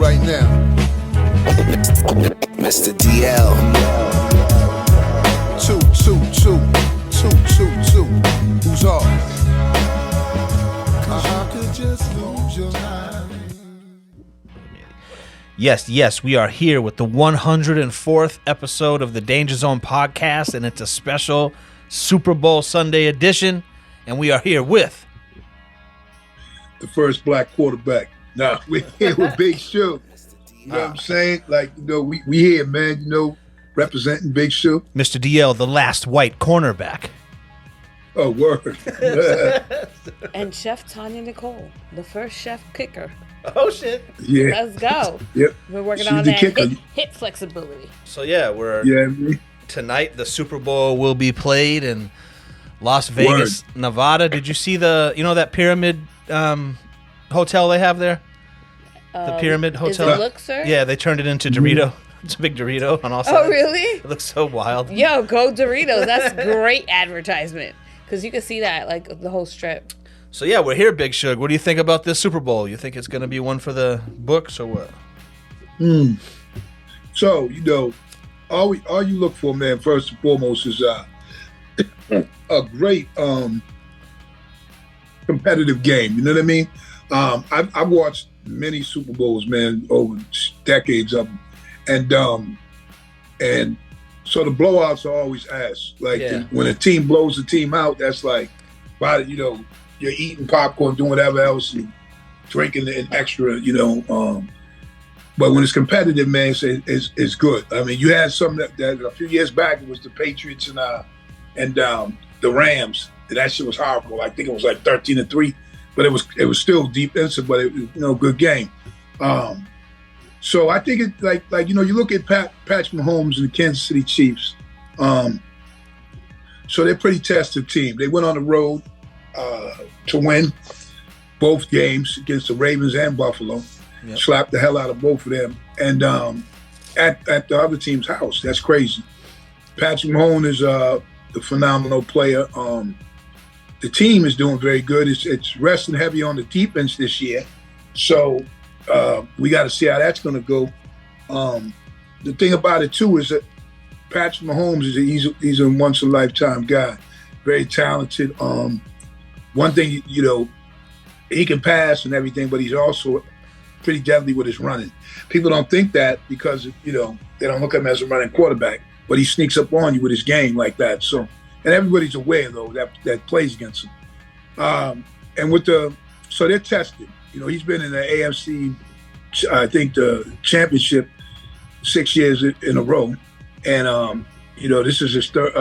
right now. Mr. DL. 2, 2, 2, 2, 2, 2. Who's off? Cause you could just lose your mind. Yes, we are here with the 104th episode of the Danger Zone podcast, and it's a special Super Bowl Sunday edition, and we are here with the first black quarterback. Nah, we're here with Big Shoe. You know what I'm saying? Like, you know, we here, man, you know, representing Big Shoe. Mr. DL, the last white cornerback. Oh, word. And Chef Tanya Nicole, the first chef kicker. Oh, shit. Yeah. Let's go. Yep. We're working She's on the that kicker. hit flexibility. So, yeah, tonight the Super Bowl will be played in Las Vegas, Nevada. Did you see that pyramid hotel they have there? The Pyramid Hotel. Is it Luxor? Yeah, they turned it into Dorito. It's a big Dorito on all sides. Oh, really? It looks so wild. Yo, go Doritos. That's great advertisement. Because you can see that, like, the whole strip. So, yeah, we're here, Big Shug. What do you think about this Super Bowl? You think it's going to be one for the books or what? So, you know, all you look for, man, first and foremost is a great competitive game. You know what I mean? I've watched many Super Bowls, man, over decades of them. And so the blowouts are always ass. Like, when a team blows a team out, that's like, you know, you're eating popcorn, doing whatever else, and drinking an extra, you know. But when it's competitive, man, it's good. I mean, you had some that a few years back, it was the Patriots and the Rams. And that shit was horrible. I think it was like 13-3, but it was still defensive, but it was, you know, good game. So I think it like you know, you look at Patrick Mahomes and the Kansas City Chiefs. So they're a pretty tested team. They went on the road to win both games against the Ravens and Buffalo. Yep. Slapped the hell out of both of them. And at the other team's house. That's crazy. Patrick Mahomes is a phenomenal player. The team is doing very good. It's resting heavy on the defense this year. So we got to see how that's going to go. The thing about it, too, is that Patrick Mahomes, he's a once-in-a-lifetime guy. Very talented. One thing, you know, he can pass and everything, but he's also pretty deadly with his running. People don't think that because, you know, they don't look at him as a running quarterback, but he sneaks up on you with his game like that. So, and everybody's aware, though, that plays against him. And so they're tested. You know, he's been in the AFC, I think, the championship 6 years in a row. And, you know, this is his third,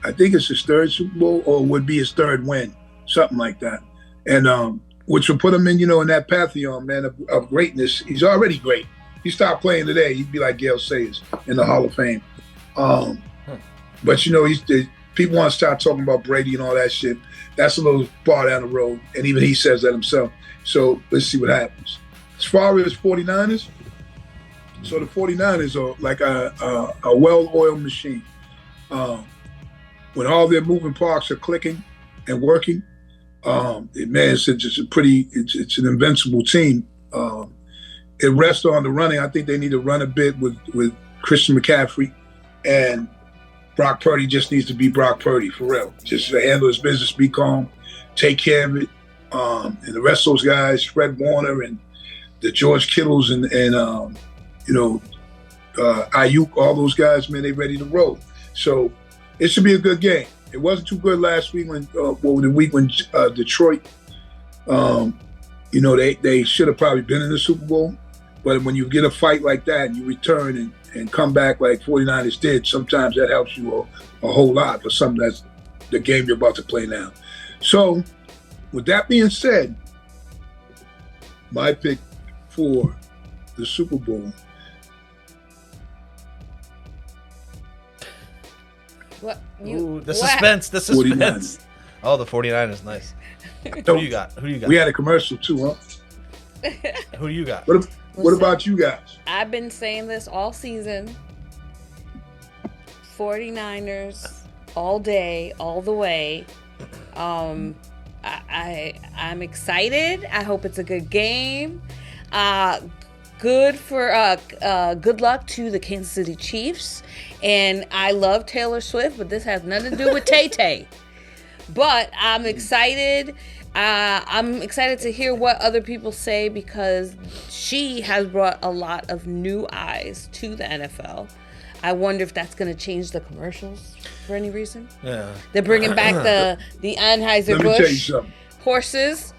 I think it's his third Super Bowl, or would be his third win, something like that. And which will put him in, you know, in that pantheon, man, of greatness. He's already great. If he stopped playing today, he'd be like Gail Sayers in the Hall of Fame. But, you know, people want to start talking about Brady and all that shit. That's a little far down the road. And even he says that himself. So let's see what happens. As far as 49ers, so the 49ers are like a well-oiled machine. When all their moving parts are clicking and working, man, it's an invincible team. It rests on the running. I think they need to run a bit with Christian McCaffrey, and Brock Purdy just needs to be Brock Purdy for real. Just to handle his business, be calm, take care of it. And the rest of those guys, Fred Warner and the George Kittles and you know, Ayuk, all those guys, man, they ready to roll. So it should be a good game. It wasn't too good last week when Detroit, you know, they should have probably been in the Super Bowl. But when you get a fight like that and you return and come back like 49ers did, sometimes that helps you a whole lot for something that's the game you're about to play now. So with that being said, my pick for the Super Bowl. What? The suspense. 49ers. Oh, the 49ers, nice. Who do you got? We had a commercial too, huh? Who do you got? What about you guys? I've been saying this all season. 49ers all day, all the way. I'm excited. I hope it's a good game. good luck to the Kansas City Chiefs. And I love Taylor Swift, but this has nothing to do with Tay-Tay. But I'm excited. I'm excited to hear what other people say because she has brought a lot of new eyes to the NFL. I wonder if that's going to change the commercials for any reason. Yeah. They're bringing back the Anheuser-Busch horses.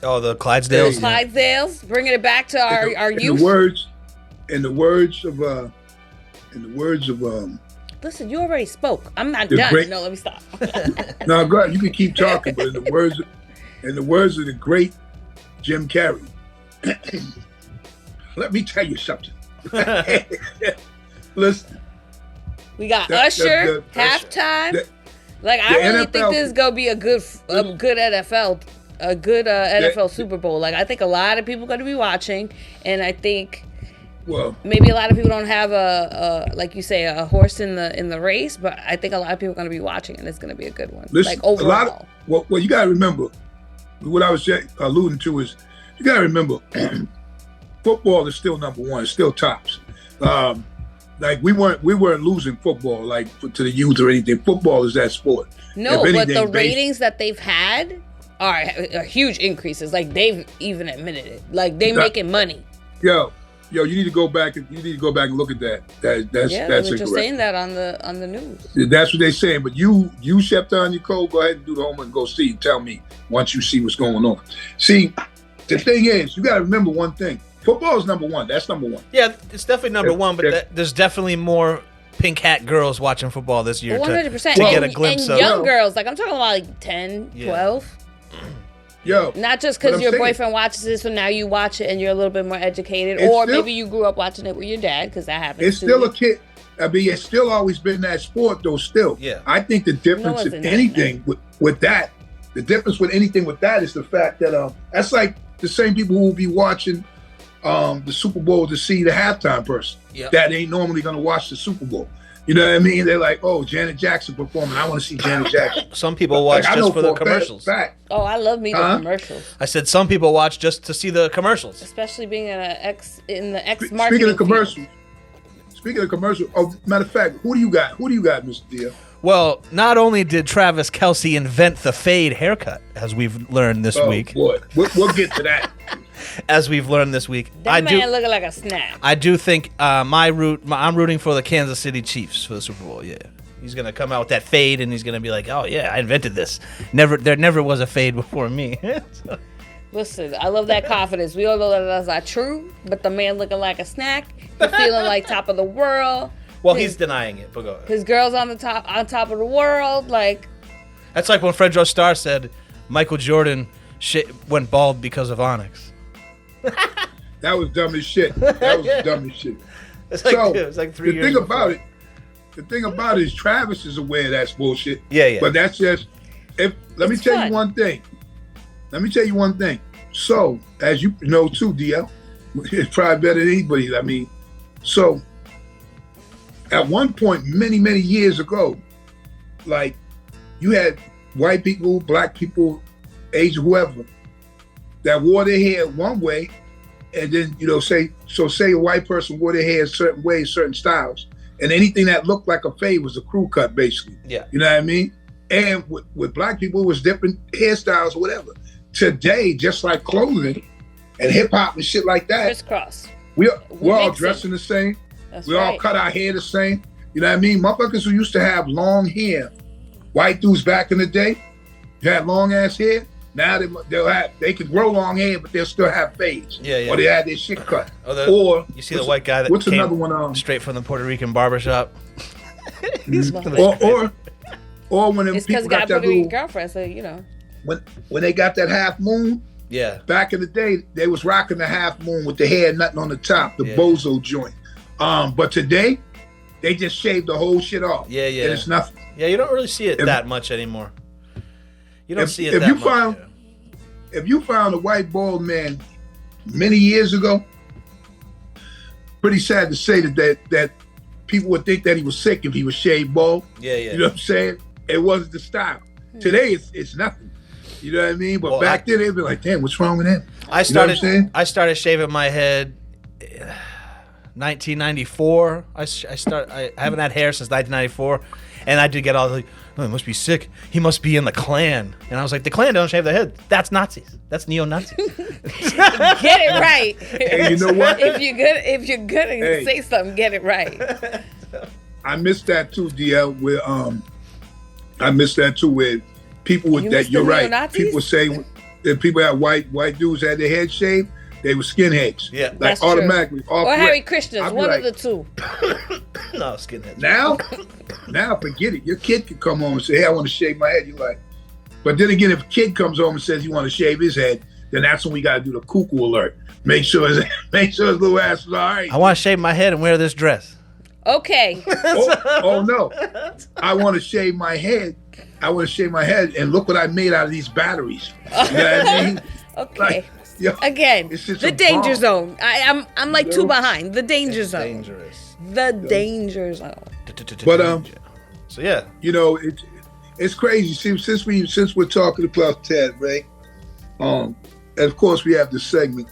Oh, the Clydesdales. Clydesdales, bringing it back to our youth. In the words of Listen, you already spoke. I'm not done. No, let me stop. No, go ahead. You can keep talking, but in the words of the great Jim Carrey, let me tell you something. Listen, we got Usher halftime. I really think this is gonna be a good NFL. A good NFL Super Bowl. Like, I think a lot of people are going to be watching, and I think maybe a lot of people don't have a like you say, a horse in the race, but I think a lot of people are going to be watching, and it's going to be a good one. Listen, like overall. You got to remember, what I was alluding to is, you got to remember, football is still number one, it's still tops. Like we weren't losing football to the youth or anything. Football is that sport. No, but the ratings that they've had are huge increases. Like, they've even admitted it. Like, they making money. Yo, you need to go back and look at that. That's they're just saying that on the news. That's what they're saying. But you Shepton, Nicole, go ahead and do the homework and go see and tell me once you see what's going on. See, the thing is, you got to remember one thing. Football is number one. That's number one. Yeah, it's definitely number one. But there's definitely more pink hat girls watching football this year 100%. to get a glimpse and of young girls. Like, I'm talking about like 10, 12. Yo, not just because your boyfriend watches this, so now you watch it and you're a little bit more educated, or maybe you grew up watching it with your dad, because that happens. It's still a kid. I mean, it's still always been that sport, though. Still, I think the difference, if anything, with that, the difference with anything with that is the fact that that's like the same people who will be watching the Super Bowl to see the halftime person that ain't normally going to watch the Super Bowl. You know what I mean? They're like, oh, Janet Jackson performing. I want to see Janet Jackson. Some people watch just for the commercials. Oh, I love me the commercials. I said some people watch just to see the commercials. Especially being in the X marketing. Speaking of commercials, matter of fact, who do you got, Mr. Dia? Well, not only did Travis Kelce invent the fade haircut, as we've learned this week. Boy, we'll get to that. As we've learned this week, that man looking like a snack. I do think I'm rooting for the Kansas City Chiefs for the Super Bowl. Yeah, he's gonna come out with that fade, and he's gonna be like, "Oh yeah, I invented this. There never was a fade before me." So. Listen, I love that confidence. We all know that that's not true, but the man looking like a snack, he's feeling like top of the world. Well, he's denying it, but go ahead. His girl's on top of the world, like. That's like when Fredro Starr said Michael Jordan went bald because of Onyx. That was dumb as shit. It's like 3 years. The thing about it is Travis is aware of that bullshit. Yeah. But that's just let me tell you one thing. So, as you know too, DL, it's probably better than anybody. I mean, so at one point, many, many years ago, like, you had white people, black people, Asian, whoever, that wore their hair one way, and then, say a white person wore their hair a certain way, certain styles, and anything that looked like a fade was a crew cut, basically. Yeah. You know what I mean? And with black people, it was different hairstyles or whatever. Today, just like clothing and hip hop and shit like that, crisscross. We're all dressing the same. We all cut our hair the same. You know what I mean? Motherfuckers who used to have long hair, white dudes back in the day, you had long ass hair. Now they can grow long hair, but they'll still have fades. Yeah. Or they had their shit cut. Or you see the white guy that came another one, straight from the Puerto Rican barbershop. Or when it's people got that little girlfriend, so when they got that half moon. Yeah. Back in the day, they was rocking the half moon with the hair nothing on the top, the bozo joint. But today, they just shaved the whole shit off. Yeah. And it's nothing. Yeah, you don't really see it that much anymore. You don't see it that much. If you found a white bald man many years ago, pretty sad to say that people would think that he was sick if he was shaved bald. Yeah. You know what I'm saying? It wasn't the style. Today, it's nothing. You know what I mean? But back then, they'd be like, damn, what's wrong with him? I started shaving my head 1994. I haven't had hair since 1994, and I did get all the, oh, he must be sick. He must be in the Klan. And I was like, the Klan don't shave their head. That's Nazis. That's neo-Nazis. Get it right. And you know what? If you're gonna say something, get it right. I missed that too, DL. Where I missed that too, where people with that. You're right. Neo-Nazis? People say if people had white dudes had their head shaved, they were skinheads. Yeah, like that's automatically. True. Or Harry Christians, one of the two. No, skinheads. Now forget it. Your kid could come home and say, "Hey, I want to shave my head." You're like, but then again, if a kid comes home and says he want to shave his head, then that's when we got to do the cuckoo alert. Make sure his little ass is all right. I want to shave my head and wear this dress. Okay. oh no, I want to shave my head. I want to shave my head, and look what I made out of these batteries. You know what I mean? Okay. Like, yo, again, the danger zone. I'm like two behind. The danger zone. Dangerous. The danger zone. But so yeah, you know, it's crazy. See, since we're talking about Ted, right? And of course we have this segment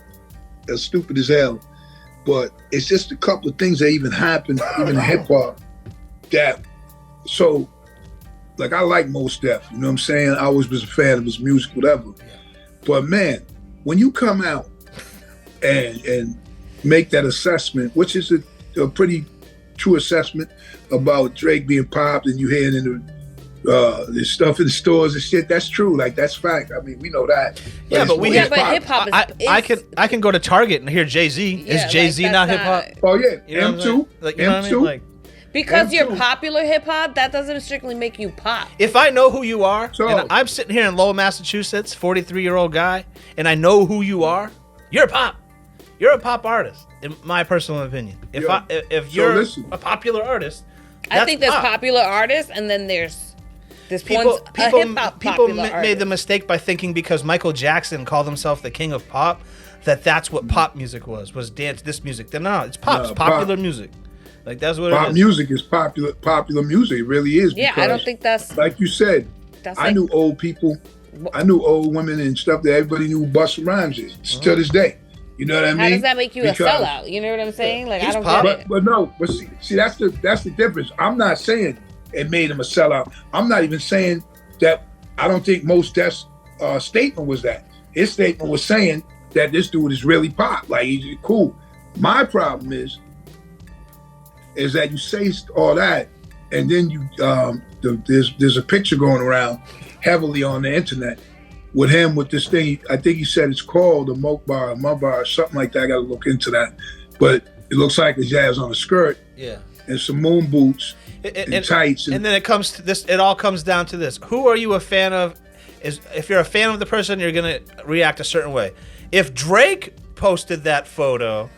that's stupid as hell, but it's just a couple of things that even happened, even in hip hop, that so like I like Mos Def, you know what I'm saying? I always was a fan of his music, whatever. But man, when you come out and make that assessment, which is a pretty true assessment about Drake being popped, and you hearing in the stuff in the stores and shit, that's true. Like that's fact. I mean, we know that. Yeah, but hip hop is. I can go to Target and hear Jay-Z. Yeah, Is Jay-Z like, not hip hop? Oh yeah, You know M2, like, you know what I mean? Like, Because M2. you're popular hip hop, that doesn't strictly make you pop. if I know who you are, So- and I'm sitting here in Lowell, Massachusetts, 43-year-old guy, and I know who you are, you're pop. You're a pop artist, in my personal opinion. If you're listen. a popular artist, I think there's pop. popular artists, and then there's People one's a hip hop popular made the artist. mistake by thinking because Michael Jackson called himself the king of pop, that's what pop music was dance, this music. Then no, it's pop. It's popular music. Like that's what it pop is. music is popular music. It really is. Yeah, I don't think that's like you said. that's I like, knew old people. I knew old women and stuff that everybody knew who Busta Rhymes is to this day. You know what I mean? How does that make you Because- a sellout? You know what I'm saying? Like He's I don't pop. get it. But no, but see that's the difference. I'm not saying it made him a sellout. I'm not even saying that. I don't think Mos Def's statement was that. His statement was saying that this dude is really pop. Like he's cool. My problem is that you say all that, and then you there's a picture going around heavily on the internet with him with this thing. I think he said it's called a Mukbar, or something like that. I got to look into that, but it looks like a jazz on a skirt, Yeah. and some moon boots and tights. And then it comes to this. It all comes down to this: who are you a fan of? If you're a fan of the person, you're gonna react a certain way. If Drake posted that photo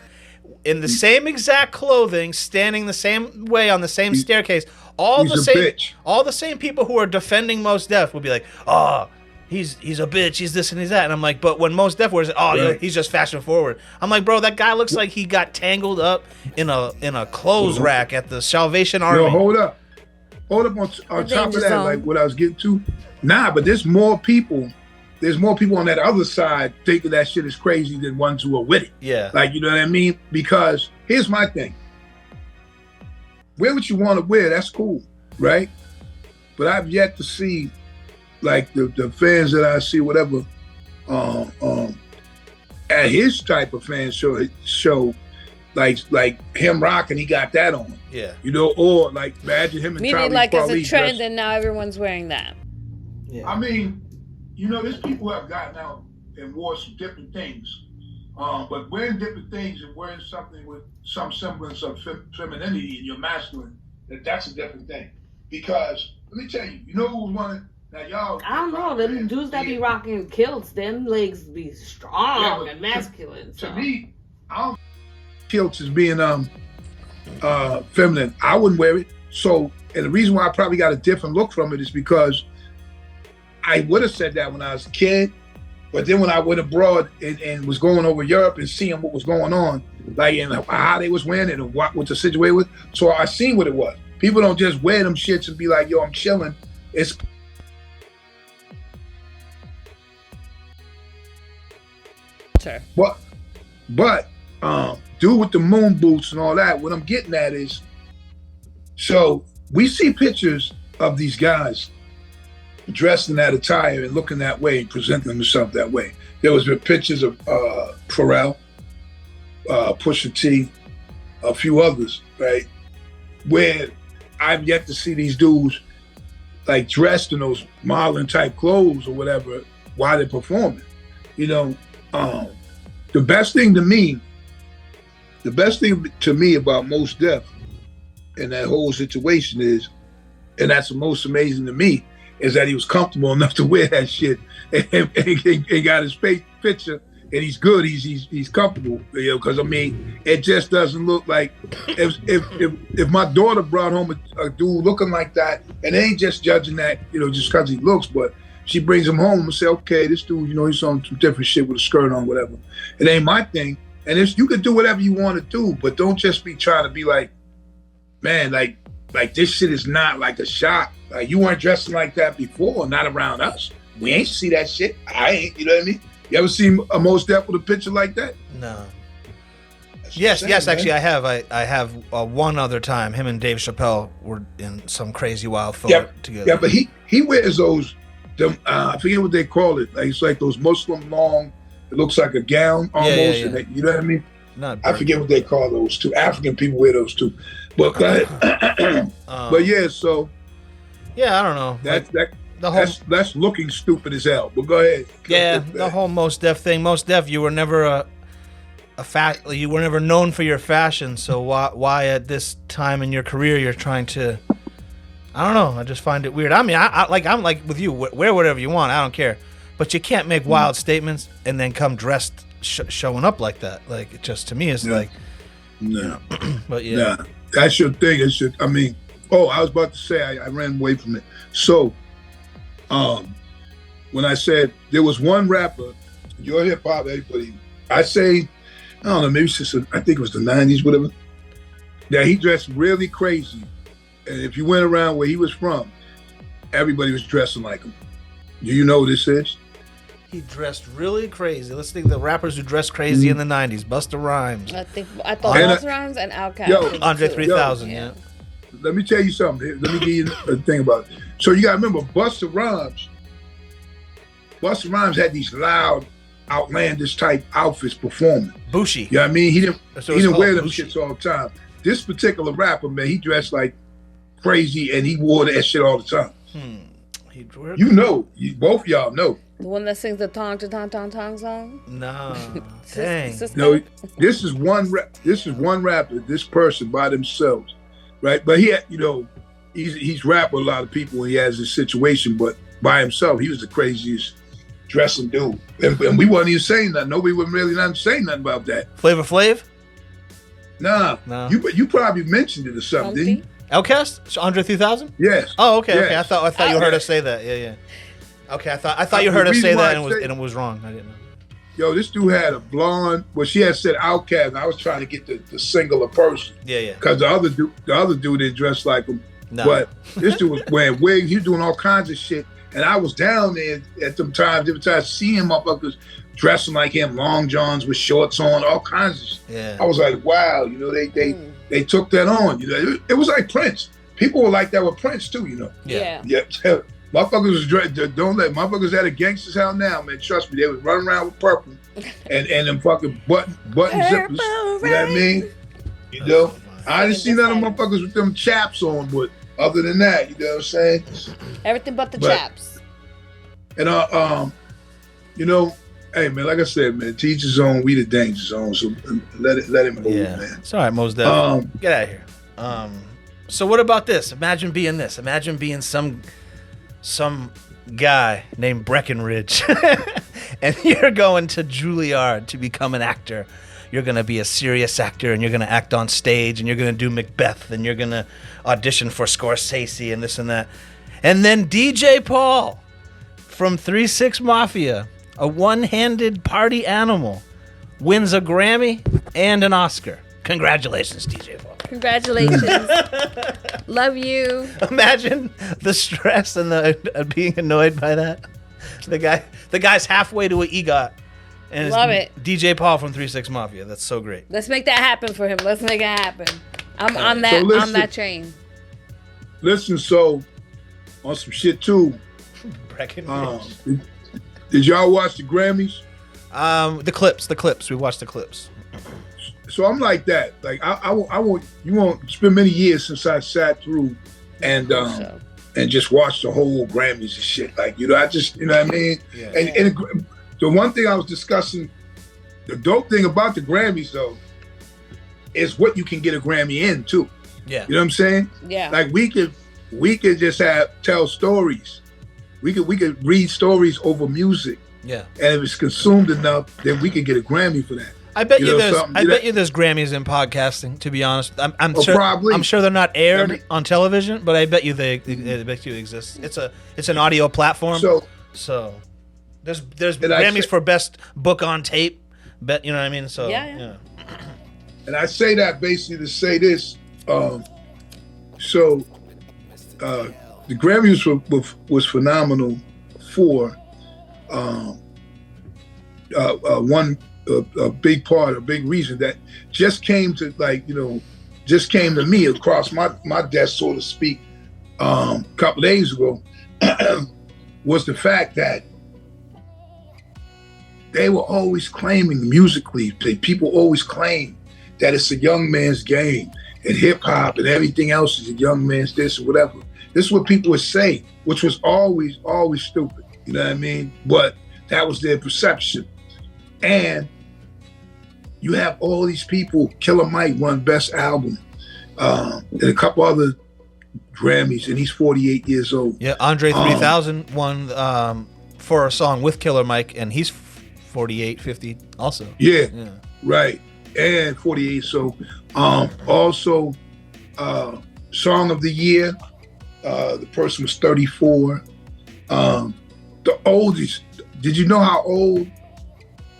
in the same exact clothing, standing the same way on the same staircase, all he's the same people who are defending Mos Def would be like, "Oh, he's a bitch. He's this and he's that." And I'm like, but when Mos Def wears it, Right. he's just fashion forward. I'm like, bro, that guy looks like he got tangled up in a clothes rack at the Salvation Army. Yo, hold up on top of that, like what I was getting to. Nah, but there's more people on that other side thinking that shit is crazy than ones who are with it. Yeah. Like, you know what I mean? Because here's my thing. Wear what you want to wear, that's cool, right? But I've yet to see, like, the fans that I see, whatever, at his type of fan show like him rocking, he got that on. Yeah. You know, or like imagine him and Meaning Charlie like it's Pauly a trend dressed. and now everyone's wearing that. Yeah. I mean, you know, there's people who have gotten out and wore some different things. But wearing different things and wearing something with some semblance of femininity in your masculine, that's a different thing. Because, let me tell you, you know who's one of, now y'all... I don't know, them dudes that be rocking kilts, them legs be strong and masculine. To me, I don't kilts as being feminine. I wouldn't wear it. So, and the reason why I probably got a different look from it is because I would have said that when I was a kid, but then when I went abroad and was going over Europe and seeing what was going on, like and how they was wearing it and what the situation was, so I seen what it was. People don't just wear them shits and be like, yo, I'm chilling. It's but dude with the moon boots and all that, what I'm getting at is, so we see pictures of these guys dressed in that attire and looking that way and presenting themselves that way. There was pictures of Pharrell, Pusha T, a few others, right? Where I've yet to see these dudes like dressed in those modeling type clothes or whatever while they're performing. You know, the best thing to me about Mos Def and that whole situation is, and that's the most amazing to me, is that he was comfortable enough to wear that shit and got his face picture, and he's good. He's comfortable, you know. Because I mean, it just doesn't look like if my daughter brought home a dude looking like that, and they ain't just judging that, you know, just because he looks, but she brings him home and say, okay, this dude, you know, he's on some different shit with a skirt on, whatever. It ain't my thing, and you can do whatever you want to do, but don't just be trying to be like, man, like this shit is not like a shot. Like, you weren't dressing like that before, not around us. We ain't see that shit. I ain't, you know what I mean? You ever seen a Mos Def with a picture like that? No. Yes, actually, I have. I have one other time. Him and Dave Chappelle were in some crazy wild photo together. Yeah, but he wears those, I forget what they call it. Like, it's like those Muslim long, it looks like a gown almost. Yeah. And you know what I mean? I forget what they call those too. African people wear those too. But but yeah, so yeah, I don't know. That's looking stupid as hell. But go ahead. Yeah, the whole Mos Def thing. Mos Def, you were never you were never known for your fashion. So why at this time in your career you're trying to? I don't know. I just find it weird. I mean, I'm like with you. Wear whatever you want. I don't care. But you can't make wild statements and then come dressed showing up like that. Like, it just, to me, it's like, no. But yeah. Nah, that's your thing. It's just, I mean, I was about to say, I ran away from it. So, when I said there was one rapper, your hip hop, everybody, I say, I don't know, maybe since I think it was the 90s, whatever, that he dressed really crazy. And if you went around where he was from, everybody was dressing like him. Do you know who this is? He dressed really crazy. Let's think of the rappers who dressed crazy in the 90s. Busta Rhymes. I thought Busta Rhymes and Outkast. Andre 3000, yeah. Let me tell you something. Let me give you a thing about it. So you got to remember, Busta Rhymes had these loud, outlandish type outfits performing. Bushi. You know what I mean? He didn't wear them Bushi. shits all the time. This particular rapper, man, he dressed like crazy and he wore that shit all the time. You know, both y'all know. The one that sings the tong song? No. Dang. No, this is one rapper, this person by themselves, right? But he had, you know, he's rapped with a lot of people and he has this situation, but by himself, he was the craziest dressing dude. And we wasn't even saying nothing. Nobody was really not saying nothing about that. Flavor Flav? Nah. No. You probably mentioned it or something, didn't you? Outkast? Andre 3000? Yes. Oh, okay, yes. okay. I thought you heard us say that. Yeah. Okay, I thought you heard us say that and it was wrong. I didn't know. Yo, this dude had a blonde. Well, she had said Outkast, and I was trying to get the singular person. Yeah. Because the other dude didn't dress like him. No. But this dude was wearing wigs. He was doing all kinds of shit. And I was down there at them times, every time seeing motherfuckers dressing like him, long johns with shorts on, all kinds of shit. Yeah. I was like, wow, you know, they took that on. You know, it was like Prince. People were like that with Prince too, you know. Yeah. Motherfuckers was don't let motherfuckers at a gangster's house now, man. Trust me, they was running around with purple and them fucking button zippers. You know what I mean? You know, I didn't see none of them motherfuckers with them chaps on, but other than that, you know what I'm saying? Everything but the chaps. And you know, hey man, like I said, man, teach his own, we the danger zone, so let him move, man. It's all right, Mos Def. Get out of here. So what about this? Imagine being this. Imagine being some guy named Breckenridge and you're going to Juilliard to become an actor. You're going to be a serious actor and you're going to act on stage and you're going to do Macbeth and you're going to audition for Scorsese and this and that. And then DJ Paul from 3-6 Mafia, a one-handed party animal, wins a Grammy and an Oscar. Congratulations, DJ Paul. Congratulations. Love you. Imagine the stress and the being annoyed by that. The guy's halfway to an EGOT, And Love it. DJ Paul from 3 6 Mafia. That's so great. Let's make that happen for him. Let's make it happen. I'm on that. So listen, on that train. Listen, so on some shit too. Did y'all watch the Grammys? The clips. We watched the clips. So I'm like that. Like I won't. You won't spend many years since I sat through and just watched the whole Grammys and shit. Like I just what I mean. Yeah. And the one thing I was discussing, the dope thing about the Grammys though, is what you can get a Grammy in too. Yeah. You know what I'm saying? Yeah. Like we could just tell stories. We could read stories over music. Yeah. And if it's consumed enough, then we could get a Grammy for that. I bet you there's Grammys in podcasting. To be honest, I'm sure. Probably. I'm sure they're not aired on television, but I bet you they exist. It's an audio platform. So there's Grammys for best book on tape. Bet you know what I mean. So yeah. And I say that basically to say this. The Grammys was phenomenal for a big part, a big reason that just came to me across my desk, so to speak, a couple days ago, was the fact that they were always claiming musically, people always claim that it's a young man's game and hip hop and everything else is a young man's this or whatever. This is what people would say, which was always stupid. You know what I mean? But that was their perception. And you have all these people. Killer Mike won Best Album, and a couple other Grammys, and he's 48 years old. Yeah, Andre 3000 won for a song with Killer Mike, and he's 48, 50 also. Yeah. Right. And 48. So, also, Song of the Year, the person was 34. The oldest, did you know how old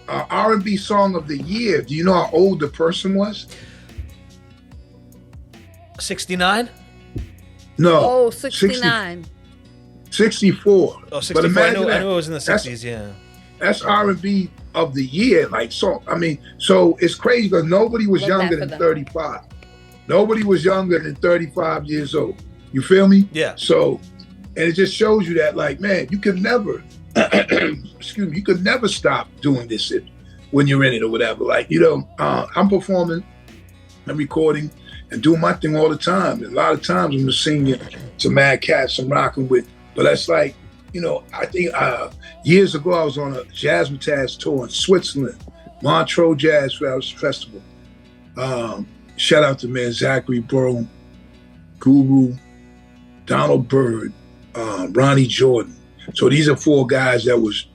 R&B Song of the Year, do you know how old the person was? 69? No. Oh, 69. 64. Oh, 64. But I knew it was in the 60s, yeah. That's R&B of the year. So it's crazy because nobody was younger than 35. Nobody was younger than 35 years old. You feel me? Yeah. So, and it just shows you that, like, man, you could never, you could never stop doing this when you're in it or whatever. Like, I'm performing and recording and doing my thing all the time. And a lot of times I'm just singing to mad cats I'm rocking with. But that's like, I think years ago I was on a Jazzmatazz tour in Switzerland, Montreux Jazz Festival. Shout out to man Zachary Bro, Guru, Donald Byrd, Ronnie Jordan. So these are 4 guys that was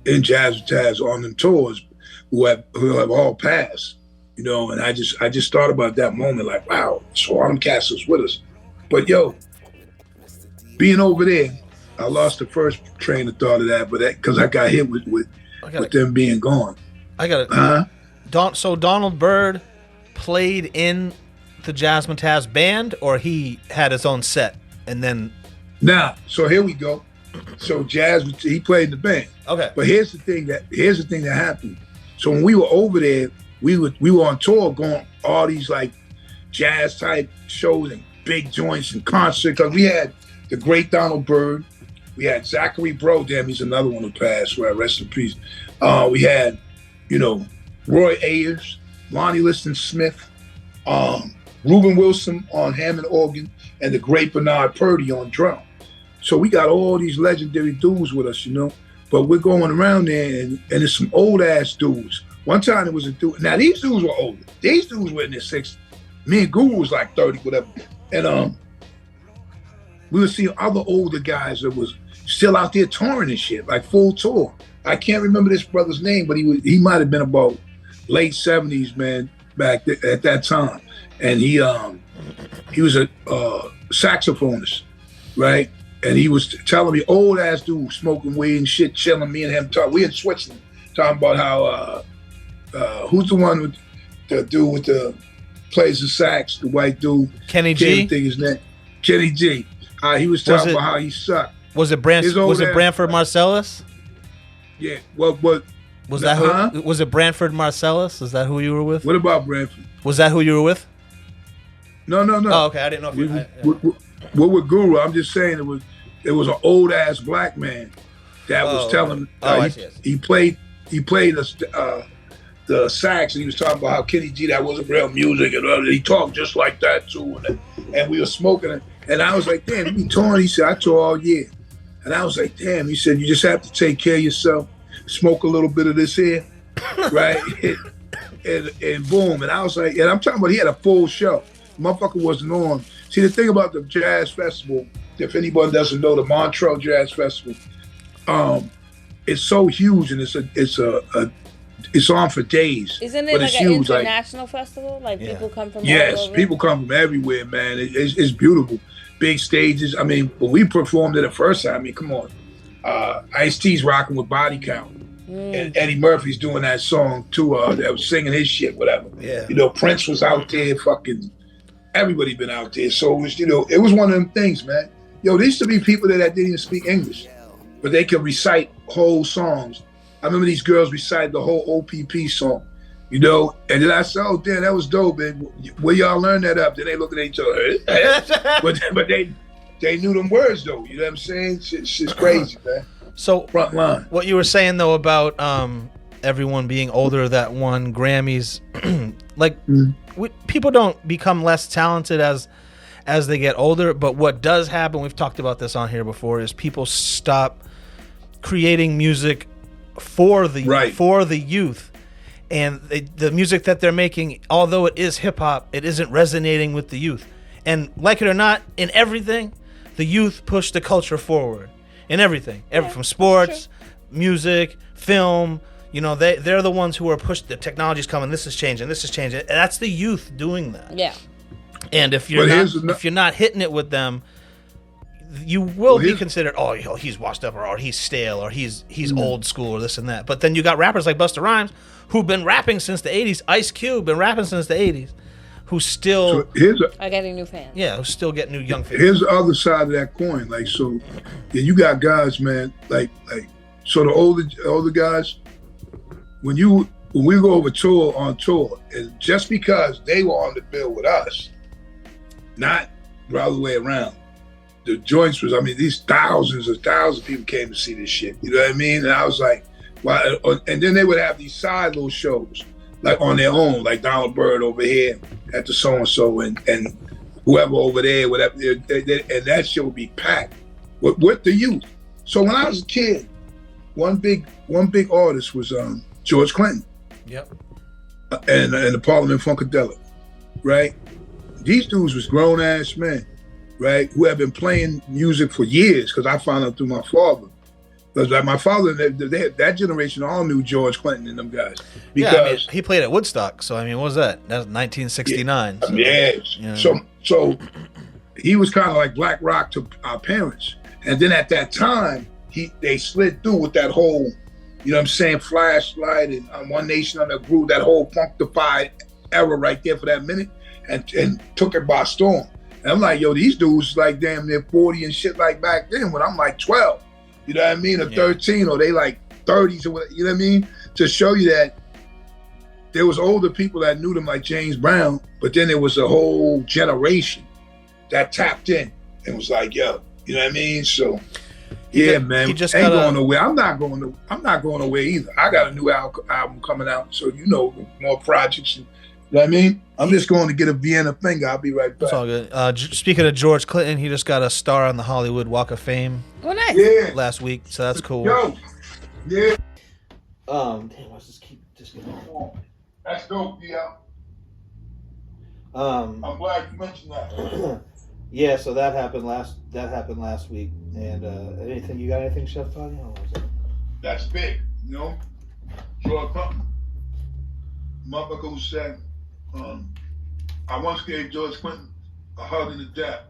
in Jazzmatazz on them tours who have all passed, and I just thought about that moment, like, wow, so all them cats was with us. But being over there, I lost the first train of thought of that, but because I got hit with them being gone. I got it. So Donald Byrd played in the Jazzmatazz band, or he had his own set and then? Now, so here we go. So he played in the band. Okay. But here's the thing that happened. So when we were over there, we were on tour going all these like jazz type shows and big joints and concerts. Cause we had the great Donald Byrd. We had Zachary Bro, damn, he's another one who passed, right? Rest in peace. We had, Roy Ayers, Lonnie Liston Smith, Reuben Wilson on Hammond organ, and the great Bernard Purdy on drum. So we got all these legendary dudes with us, but we're going around there and there's some old ass dudes. One time there was a dude, now these dudes were older. These dudes were in their 60s. Me and Guru was like 30, whatever. And we were seeing other older guys that was still out there touring and shit, like full tour. I can't remember this brother's name, but he might have been about late 70s, man, back at that time. And he was a saxophonist, right? And he was telling me, old ass dude, smoking weed and shit, chilling. Me and him talking. We in Switzerland talking about how who's the one with the dude with the plays the sax, the white dude. Kenny G. Can't think his name. Kenny G. He was talking about how he sucked. Was it Branford Marcellus? Yeah. What? Was that who? Was it Branford Marcellus? Is that who you were with? What about Branford? Was that who you were with? No. Oh, okay. I didn't know if you. What with Guru? I'm just saying it was an old ass black man that was telling. He played the sax, and he was talking about how Kenny G, that wasn't real music, and he talked just like that too, and we were smoking it, and I was like, damn, you be touring? He said, I tour all year, and I was like, damn. He said, you just have to take care of yourself, smoke a little bit of this here, right, and boom, and I was like, and I'm talking about he had a full show, motherfucker wasn't on. See, the thing about the Jazz Festival, if anyone doesn't know, the Montreux Jazz Festival, it's so huge, and it's on for days. Isn't it like an international festival? Like people come from all over? People come from everywhere, man. It's beautiful. Big stages. I mean, when we performed it the first time, I mean, come on. Ice-T's rocking with Body Count. And Eddie Murphy's doing that song too, that was singing his shit, whatever. Yeah. You know, Prince was out there, fucking everybody been out there. So it was, it was one of them things, man. Yo, there used to be people that didn't even speak English, but they could recite whole songs. I remember these girls recited the whole OPP song, and then I said, oh, damn, that was dope, man. Where y'all learn that up? Then they look at each other. but they knew them words, though. You know what I'm saying? Shit's crazy, man. So, front line. What you were saying, though, about everyone being older that won Grammys, people don't become less talented as they get older, but what does happen, we've talked about this on here before, is people stop creating music for the youth, and the music that they're making, although it is hip-hop, it isn't resonating with the youth. And like it or not, in everything, the youth push the culture forward. In everything, from sports, music, film, they're the ones who are pushed. The technology's coming, this is changing, and that's the youth doing that. Yeah. And if you're not hitting it with them, you will be considered, oh, he's washed up, or he's stale, or he's old school, or this and that. But then you got rappers like Busta Rhymes, who've been rapping since the 80s. Ice Cube been rapping since the 80s, who still are getting new fans. Yeah, who still get new young fans. Here's the other side of that coin. Like, so, you got guys, man, so the older guys, when we go over on tour, and just because they were on the bill with us, not the other way around. The joints was, these thousands of people came to see this shit. You know what I mean? And I was like, well, and then they would have these side little shows, like on their own, like Donald Byrd over here at the so-and-so and whoever over there, whatever, and that shit would be packed with the youth. So when I was a kid, one big artist was George Clinton. Yep. And the Parliament Funkadelic, right? These dudes was grown-ass men, right, who have been playing music for years, because I found out through my father. Because like my father, that generation all knew George Clinton and them guys. Because he played at Woodstock, so what was that? That was 1969. So he was kind of like Black Rock to our parents. And then at that time, they slid through with that whole, Flashlight and One Nation Under Groove, that whole funkified era right there for that minute, and took it by storm. And I'm like, yo, these dudes like damn near 40 and shit like back then when I'm like 12. You know what I mean? Or 13, or they like 30s or whatever, you know what I mean? To show you that there was older people that knew them like James Brown, but then there was a whole generation that tapped in and was like, yo, you know what I mean? So man, ain't going nowhere. I'm not going nowhere either. I got a new album coming out, so more projects. You know what I mean? I'm just going to get a Vienna finger. I'll be right back. It's all good. Speaking of George Clinton, he just got a star on the Hollywood Walk of Fame. Oh, nice. Last week, so that's cool. Yo, yeah. Damn, let's just keep getting on. That's dope, yeah. I'm glad you mentioned that. Yeah, so that happened last week. And you got anything, Chef Tony? That's big, George Clinton. Motherfucker who said, I once gave George Clinton a hug in the dap.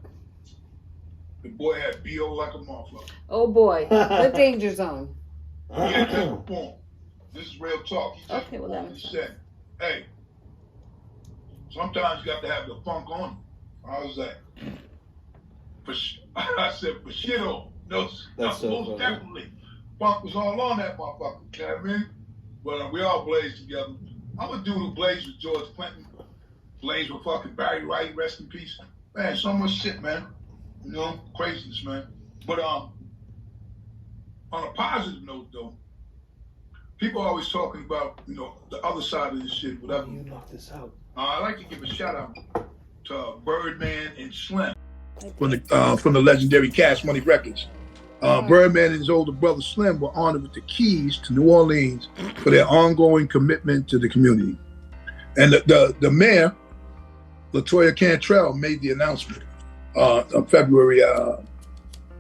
The boy had B.O. like a motherfucker. Oh boy, the danger zone. He had just performed. This is real talk. He just that makes sense. said, hey, sometimes you got to have the funk on you. I was like, I said, for shit on. No, most definitely. Funk was all on that motherfucker, you know what I mean? But we all blazed together. I'm a dude who blazed with George Clinton, blazed with fucking Barry White, rest in peace. Man, so much shit, man. You know, craziness, man. But on a positive note, though, people are always talking about, you know, the other side of this shit, whatever. You knock this out. I'd like to give a shout out to Birdman and Slim from the legendary Cash Money Records. Birdman and his older brother Slim were honored with the keys to New Orleans for their ongoing commitment to the community. And the mayor, LaToya Cantrell, made the announcement on February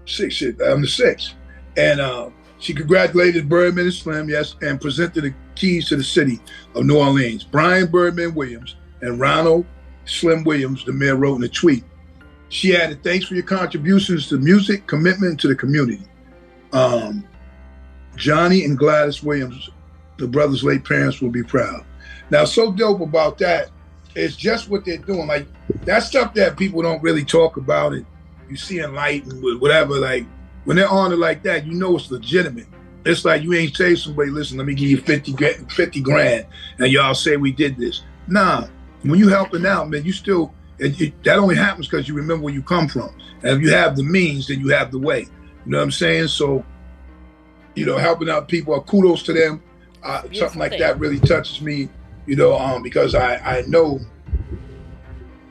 6th. And she congratulated Birdman and Slim, yes, and presented the keys to the city of New Orleans. Brian Birdman Williams and Ronald Slim Williams, the mayor, wrote in a tweet. She added, "Thanks for your contributions to music, commitment to the community." Johnny and Gladys Williams, the brothers' late parents, will be proud. Now, so dope about that is just what they're doing. Like, that stuff that people don't really talk about, and you see in light and whatever, like, when they're on it like that, you know it's legitimate. It's like you ain't say to somebody, listen, let me give you 50 grand, and y'all say we did this. Nah, when you helping out, man, you still, that only happens because you remember where you come from. And if you have the means, then you have the way. You know what I'm saying? So, you know, helping out people, kudos to them. Something like that really touches me, you know, because I know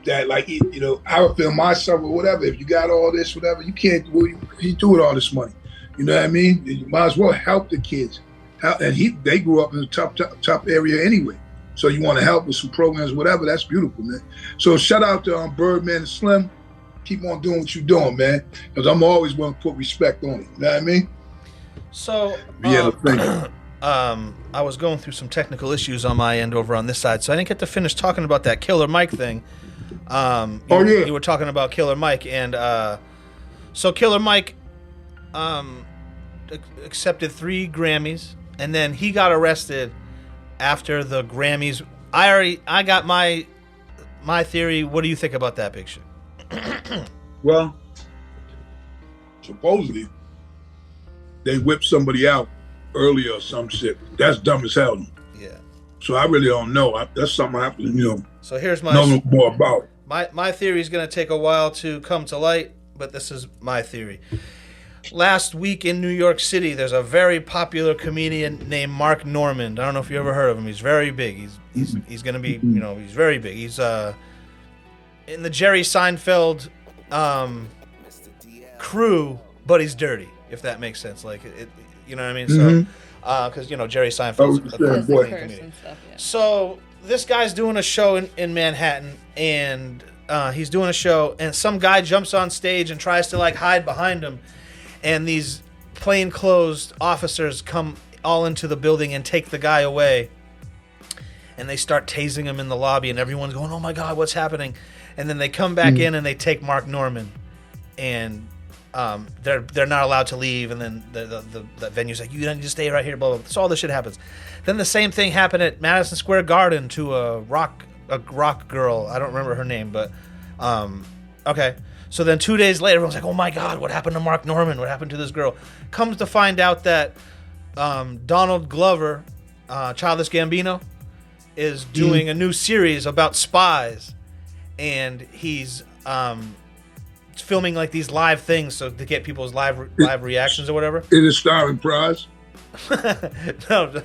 that, like, you know, I would feel myself or whatever. If you got all this, whatever, you can't do with all this money. You know what I mean? You might as well help the kids. And they grew up in a tough area anyway. So you want to help with some programs, whatever, that's beautiful, man. So shout out to Birdman and Slim. Keep on doing what you're doing, man. Because I'm always going to put respect on it. You know what I mean? So, yeah, I was going through some technical issues on my end over on this side, so I didn't get to finish talking about that Killer Mike thing. You were talking about Killer Mike, and so Killer Mike accepted 3 Grammys, and then he got arrested after the Grammys. I got my theory. What do you think about that picture? Well, supposedly they whipped somebody out earlier or some shit. That's dumb as hell. Yeah. So I really don't know. That's something I have to, you know. So here's know more about. My theory is going to take a while to come to light, but this is my theory. Last week in New York City, there's a very popular comedian named Mark Normand. I don't know if you ever heard of him. He's very big. He's going to be, you know, he's very big. He's in the Jerry Seinfeld crew, but he's dirty, if that makes sense. Like, you know what I mean? So, because, you know, Jerry Seinfeld's a comedian. So this guy's doing a show in Manhattan, and he's doing a show, and some guy jumps on stage and tries to, like, hide behind him. And these plainclothes officers come all into the building and take the guy away. And they start tasing him in the lobby, and everyone's going, "Oh my God, what's happening?" And then they come back in and they take Mark Normand, and they're not allowed to leave. And then the venue's like, "You need to stay right here." Blah blah blah. So all this shit happens. Then the same thing happened at Madison Square Garden to a rock girl. I don't remember her name, but okay. So then 2 days later, everyone's like, "Oh my God, what happened to Mark Normand? What happened to this girl?" Comes to find out that Donald Glover, Childish Gambino, is doing a new series about spies, and he's filming like these live things so to get people's live reactions or whatever. Is it starring Prize? No.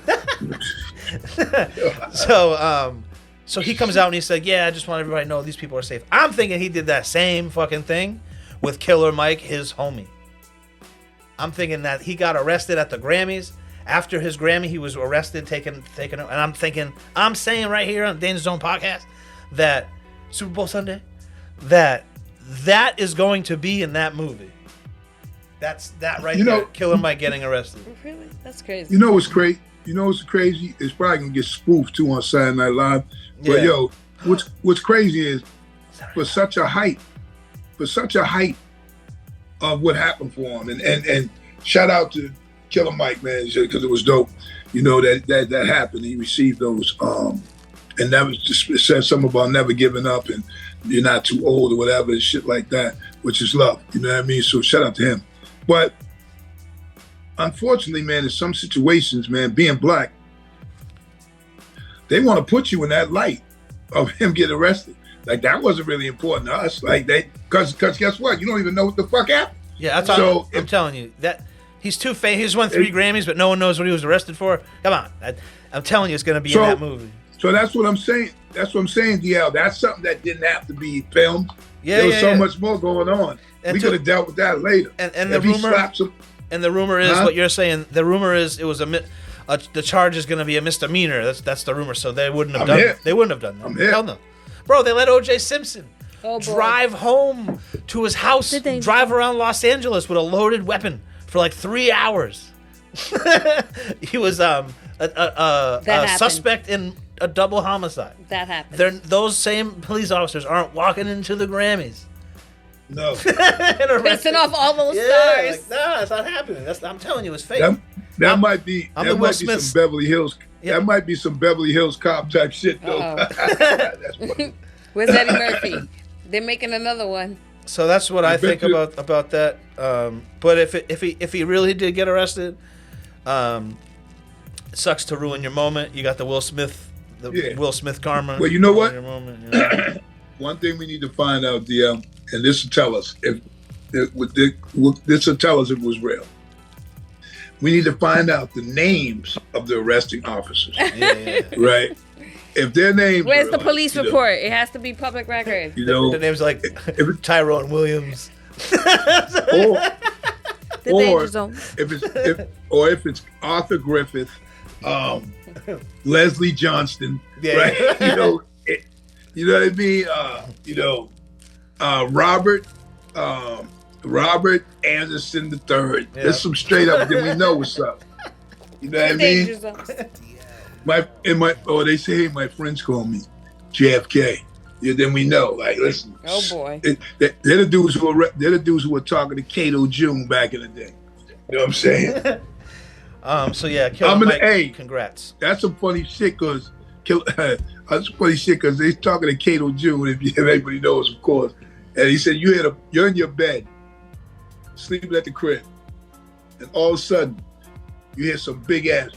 So he comes out and he said, "Yeah, I just want everybody to know these people are safe." I'm thinking he did that same fucking thing with Killer Mike, his homie. I'm thinking that he got arrested at the Grammys. After his Grammy, he was arrested, taken, and I'm saying right here on the Danger Zone podcast that Super Bowl Sunday, that is going to be in that movie. That's that right there. Killer Mike getting arrested. Really? That's crazy. You know what's crazy? It's probably gonna get spoofed too on Saturday Night Live. But yo, what's crazy is for such a height of what happened for him, and shout out to Killer Mike, man, because it was dope. You know that happened. He received those, and that was just, it said something about never giving up and you're not too old or whatever and shit like that, which is love. You know what I mean? So shout out to him. But unfortunately, man, in some situations, man, being black, they want to put you in that light of him getting arrested. Like that wasn't really important to us. Like because guess what? You don't even know what the fuck happened. Yeah, that's all. I'm telling you that he's too famous. He's won 3 Grammys, but no one knows what he was arrested for. Come on, I'm telling you, it's going to be in that movie. So that's what I'm saying. That's what I'm saying, DL. That's something that didn't have to be filmed. There was so much more going on. And we could have dealt with that later. And the rumor. And the rumor is what you're saying. The rumor is it was the charge is going to be a misdemeanor. That's the rumor. So they wouldn't have done. They wouldn't have done that. Hell no, bro. They let O.J. Simpson drive home to his house, drive around Los Angeles with a loaded weapon for like 3 hours. He was a suspect in a double homicide. That happened. Those same police officers aren't walking into the Grammys. No. Pissing off all those stars. Like, nah, it's not happening. I'm telling you, it's fake. That might be some Beverly Hills. That might be some Beverly Hills cop type shit though. That's funny. Where's Eddie Murphy? They're making another one. So that's what I think about that. But if he really did get arrested, it sucks to ruin your moment. You got the Will Smith karma. Well, you know what? Your moment, you know? One thing we need to find out, DL, and this will tell us if it was real. We need to find out the names of the arresting officers. Yeah. Right? If their names Where's the police report? It has to be public record. You know, the name's like Tyrone Williams. If it's Arthur Griffith, Leslie Johnston, right? You know what I mean? Robert Anderson III. There's some straight up. Then we know what's up. You know what I mean? They say, hey, my friends call me JFK. Yeah, then we know. Like, listen. Oh boy. They're the dudes who were talking to Cato June back in the day. You know what I'm saying? So yeah, Killer Mike, congrats. That's some funny shit because they're talking to Cato June, if everybody knows, of course. And he said, you're in your bed, sleeping at the crib, and all of a sudden, you hear some big ass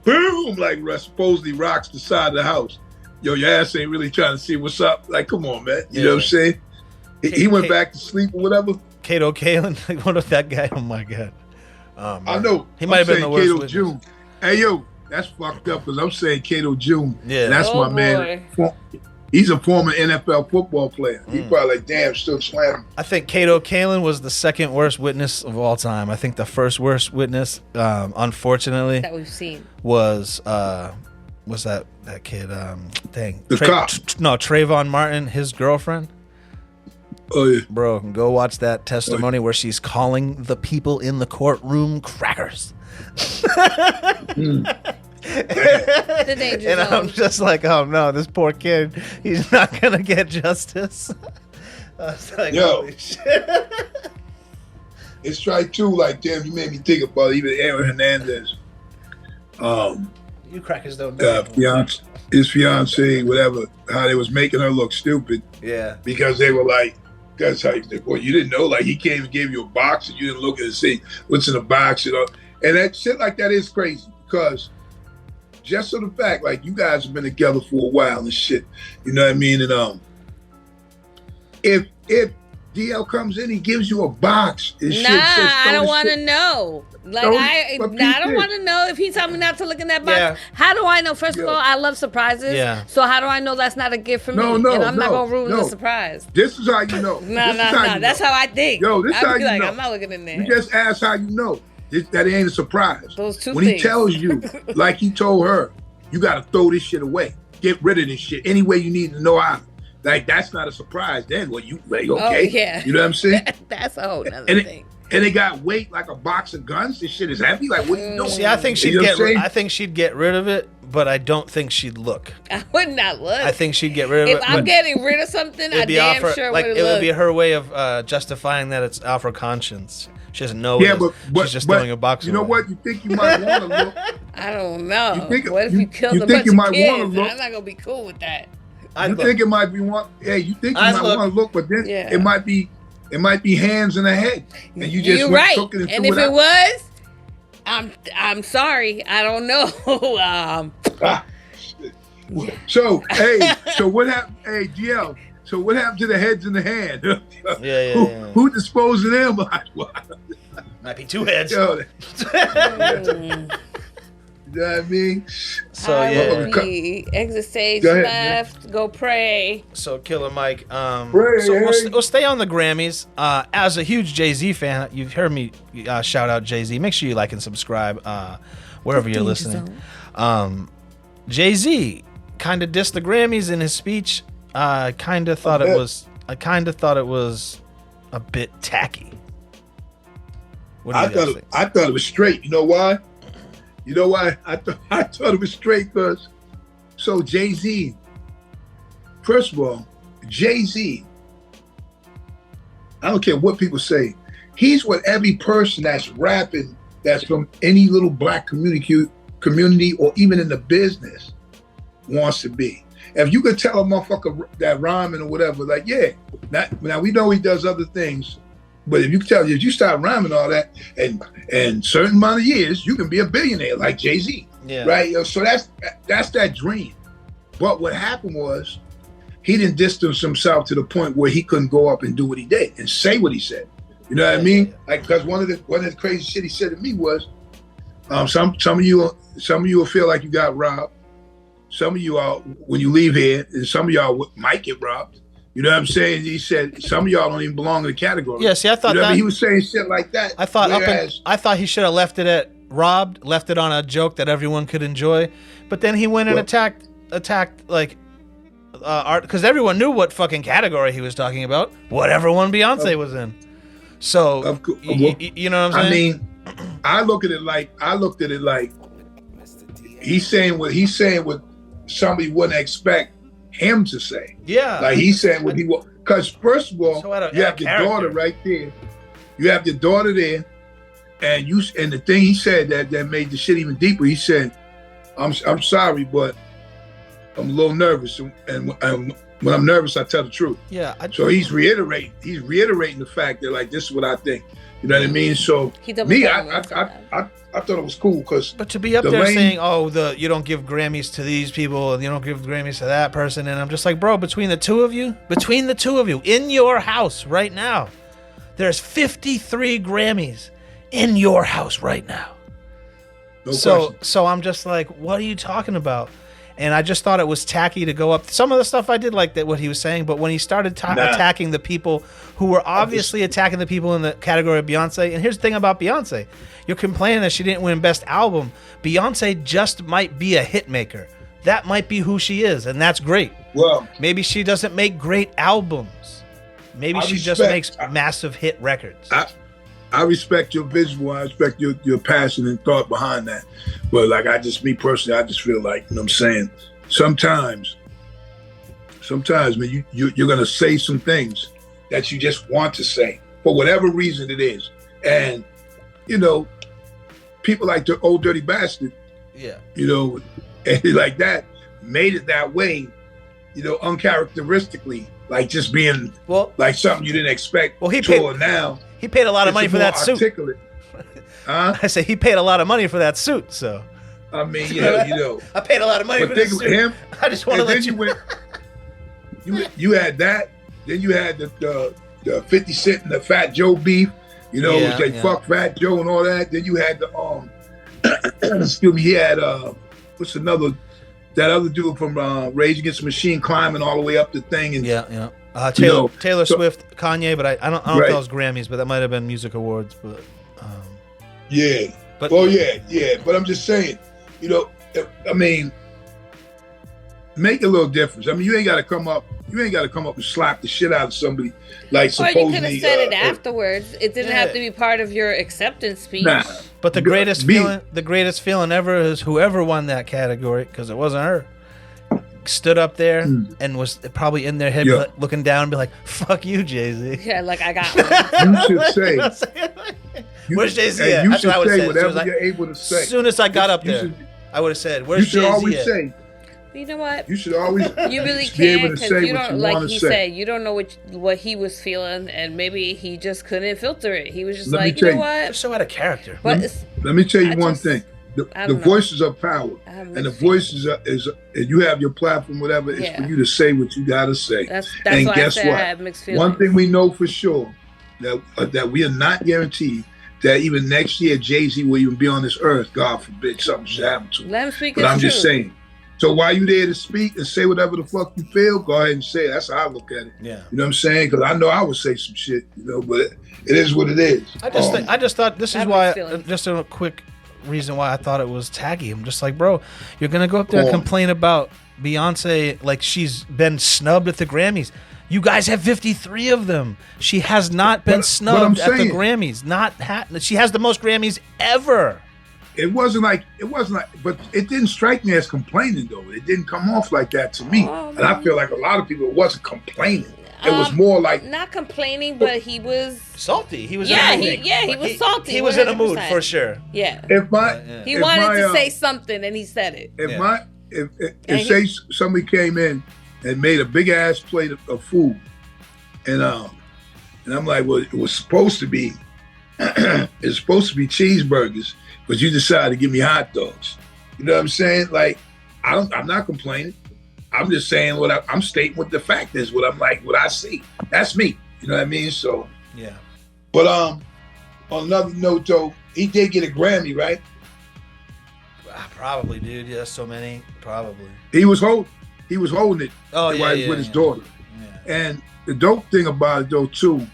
boom, like supposedly rocks the side of the house. Yo, your ass ain't really trying to see what's up. Like, come on, man. You know what I'm saying? He went back to sleep or whatever. Kato Kalin, like, what if that guy? Oh my God. I know. He might have been the worst Cato June. Hey, yo, that's fucked up because I'm saying Cato June. Yeah. That's my man. He's a former NFL football player. He probably like, damn, still slamming. I think Kato Kalin was the second worst witness of all time. I think the first worst witness, unfortunately, that we've seen was that kid? The cop. Trayvon Martin, his girlfriend. Oh yeah, bro, go watch that testimony where she's calling the people in the courtroom crackers. The danger and zone. I'm just like, oh no, this poor kid, he's not gonna get justice. I was like, holy shit. It's right too. Like, damn, you made me think about even Aaron Hernandez. You crackers don't know. His fiance, whatever, how they was making her look stupid. Yeah. Because they were like, that's how you think. Well, you didn't know, like he came and gave you a box and you didn't look at it and see what's in the box, you know. And that shit like that is crazy because just for the fact, like, you guys have been together for a while and shit. You know what I mean? And if DL comes in, he gives you a box. I don't want to know. Like, I don't want to know if he told me not to look in that box. Yeah. How do I know? First of all, I love surprises. Yeah. So how do I know that's not a gift for me? And I'm not going to ruin the surprise. This is how you know. No. That's how I think. Yo, this is how you know. I'm not looking in there. You just ask how you know. That ain't a surprise. Those two when things. He tells you, like he told her, you got to throw this shit away. Get rid of this shit any way you need to know how. Like, that's not a surprise then. Well, you like, okay. Oh, yeah. You know what I'm saying? That's a whole other thing. And it got weight like a box of guns. This shit is heavy. Like, what are you doing? See, I think she'd get rid of it, but I don't think she'd look. I would not look. I think she'd get rid of it. If I'm getting rid of something, I damn sure would look. It would be her way of justifying that it's off her conscience. She doesn't know. But she's just throwing a box. You know what? You think you might want to look? I don't know. What if you killed a bunch of kids? I'm not gonna be cool with that. You think it might be one? Hey, you think you might want to look, but then it might be hands in the head, and you just you're right. And if it was, I'm sorry. I don't know. So, hey, so what happened? Hey, GL. So what happened to the heads in the hand? Who disposed of them? Might be two heads. Yo, you know what I mean? So exit stage Go ahead, left. Go pray. So Killer Mike. Pray. So we'll stay on the Grammys. As a huge Jay-Z fan, you've heard me shout out Jay-Z. Make sure you like and subscribe wherever you're listening. Jay-Z kind of dissed the Grammys in his speech. I kind of thought it was a bit tacky. What do you guys think? I thought it was straight. You know why? I thought it was straight because so Jay-Z. First of all, Jay-Z. I don't care what people say. He's what every person that's rapping, that's from any little black community or even in the business wants to be. If you could tell a motherfucker that rhyming or whatever, like, yeah, now we know he does other things, but if you start rhyming all that and certain amount of years, you can be a billionaire like Jay-Z, right? So that's that dream. But what happened was he didn't distance himself to the point where he couldn't go up and do what he did and say what he said. You know what I mean? Like, because one of the crazy shit he said to me was, some of you will feel like you got robbed. Some of you all, when you leave here, and some of y'all might get robbed. You know what I'm saying? He said some of y'all don't even belong in the category. Yeah, see, I thought he was saying shit like that. I thought he should have left it at robbed, left it on a joke that everyone could enjoy. But then he went and attacked like art, because everyone knew what fucking category he was talking about. Whatever one Beyonce was in. So you know what I'm saying? I mean, I looked at it like he's saying what somebody wouldn't expect him to say. Yeah. Like he's saying what he was. Because first of all, you have your daughter right there. You have your daughter there, and the thing he said that made the shit even deeper. He said, "I'm sorry, but I'm a little nervous, and when I'm nervous, I tell the truth." Yeah. So he's reiterating the fact that like this is what I think. You know what I mean? So me, I thought it was cool because. But to be up there saying, you don't give Grammys to these people and you don't give Grammys to that person, and I'm just like, bro, between the two of you, in your house right now, there's 53 Grammys in your house right now. No question. So I'm just like, what are you talking about? And I just thought it was tacky to go up. Some of the stuff I did like that what he was saying, but when he started attacking the people who were obviously attacking the people in the category of Beyonce, and here's the thing about Beyonce. You're complaining that she didn't win Best Album. Beyonce just might be a hit maker. That might be who she is, and that's great. Well, maybe she doesn't make great albums. Maybe she just makes massive hit records. I respect your visual. I respect your passion and thought behind that. But like me personally, I just feel like, you know what I'm saying? Sometimes, man, you're gonna say some things that you just want to say for whatever reason it is. And, you know, people like the Old Dirty Bastard, you know, and like that, made it that way, you know, uncharacteristically, like just being like something you didn't expect. Well, he paid a lot of money for that suit. Huh? I say he paid a lot of money for that suit, so. I mean, yeah, you know. I paid a lot of money for that suit. Him, I just want to let you. You had that. Then you had the 50 Cent and the Fat Joe beef. You know, fuck Fat Joe and all that. Then you had the excuse me. He had what's that other dude from Rage Against the Machine climbing all the way up the thing and Taylor Swift, Kanye, but I don't know if that was Grammys, but that might have been Music Awards, but but I'm just saying, you know, I mean, make a little difference. I mean, you ain't got to come up and slap the shit out of somebody like supposedly. Or you could have said it afterwards. It didn't have to be part of your acceptance speech. Nah. But the greatest feeling ever is whoever won that category, because it wasn't her, stood up there and was probably in their head looking down and be like, "Fuck you, Jay-Z." Yeah, like I got one. You should say. Where's Jay-Z at? You That's should what I would say say. whatever you're able to say. As soon as I got up there, I would have said, "Where's Jay-Z at?" You should always say. You know what? You should always you really be able can't, to say you what don't, you like want to he say. said, you don't know what he was feeling, and maybe he just couldn't filter it. He was just Let me like, you tell know you. what? They're so out of character. But let me tell you one thing. I the don't know. voices of power, I have and the mixed voices is and you have your platform, whatever. It's for you to say what you gotta say. That's and why guess I say what? I have mixed feelings. One thing we know for sure that we are not guaranteed that even next year Jay-Z will even be on this earth. God forbid something should happen to him. Let him speak But his I'm just truth. saying. So while you there to speak and say whatever the fuck you feel, go ahead and say it. That's how I look at it. Yeah. You know what I'm saying? Because I know I would say some shit, but it is what it is. I just thought this is That why. makes feelings. Just a quick reason why I thought it was taggy. I'm just like, bro, you're gonna go up there and complain about Beyonce like she's been snubbed at the Grammys. You guys have 53 of them. She has not been snubbed at the Grammys. She has the most Grammys ever. It wasn't like, but it didn't strike me as complaining though. It didn't come off like that to me. And I feel like a lot of people wasn't complaining. It was more like not complaining, but he was salty. He was he was salty. He was in a mood 100%. for sure. Yeah. He wanted to say something and he said it. If say somebody came in and made a big ass plate of food, and I'm like, well, it was supposed to be it's supposed to be cheeseburgers, but you decided to give me hot dogs. You know what I'm saying? Like, I'm not complaining. I'm just saying I'm stating what the fact is, what I see. That's me. You know what I mean? So yeah. But on another note though, he did get a Grammy, right? Probably, dude. Yeah, so many. Probably. He was holding it while he was with his daughter. Yeah. And the dope thing about it though too,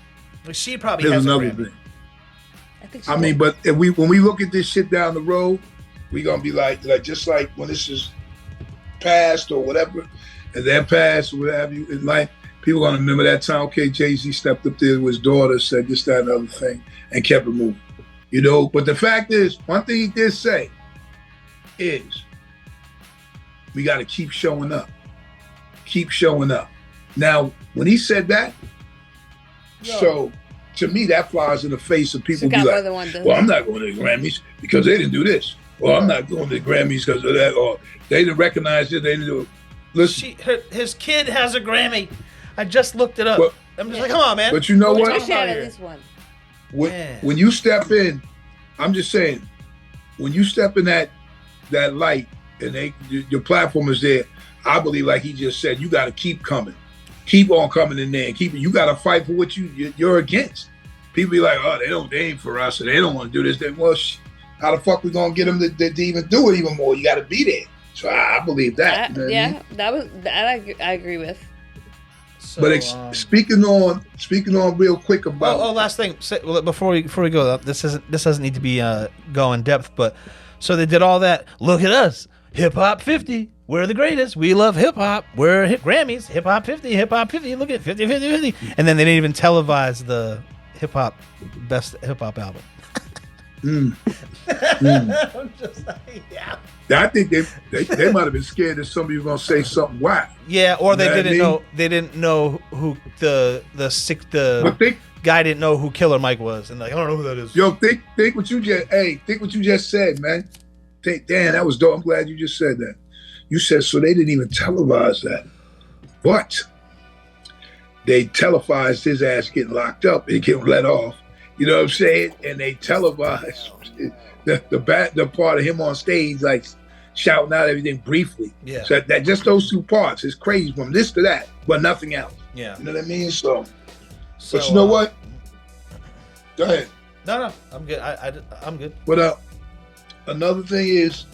she probably there's has another a Grammy. thing. I mean, but when we look at this shit down the road, we gonna be like just like when this is past or whatever, and they're past or whatever you in life, people gonna remember that time. Okay, Jay-Z stepped up there with his daughter, said this, that, and other thing, and kept it moving. But the fact is, one thing he did say is we gotta keep showing up. Keep showing up. Now, when he said that, so to me, that flies in the face of people be like, well, I'm not going to the Grammys because they didn't do this. Or I'm not going to the Grammys because of that. Or they didn't recognize it. They didn't do it. Listen. His kid has a Grammy. I just looked it up. I'm just like, come on, man. But you know what? I should have at least one. When you step in, I'm just saying, when you step in that light and your platform is there, I believe, like he just said, you got to keep coming. Keep on coming in there and you got to fight for what you're against. People be like, oh, they ain't for us, and they don't want to do this. Then, well, how the fuck we gonna get them to even do it even more? You got to be there. So I believe that. You know what I mean? That I agree with. So, but speaking on real quick about. Last thing before we go, this doesn't need to be go in depth, but so they did all that. Look at us, hip hop 50. We're the greatest. We love hip hop. We're Grammys. Hip hop 50. Hip hop 50. Look at 50, 50, 50. And then they didn't even televise the best hip hop album. I'm just like, yeah. I think they might have been scared that somebody was gonna say something wild. Yeah, or they didn't know. They didn't know who the guy didn't know who Killer Mike was, and like, I don't know who that is. Yo, think what you just said, man. Damn, that was dope. I'm glad you just said that. You said so they didn't even televise that, but they televised his ass getting locked up and getting let off. You know what I'm saying? And they televised the part of him on stage, like shouting out everything briefly. Yeah. So that just those two parts is crazy from this to that, but nothing else. Yeah. You know what I mean? So but you know what? Go ahead. No, I'm good. I'm good. But another thing is,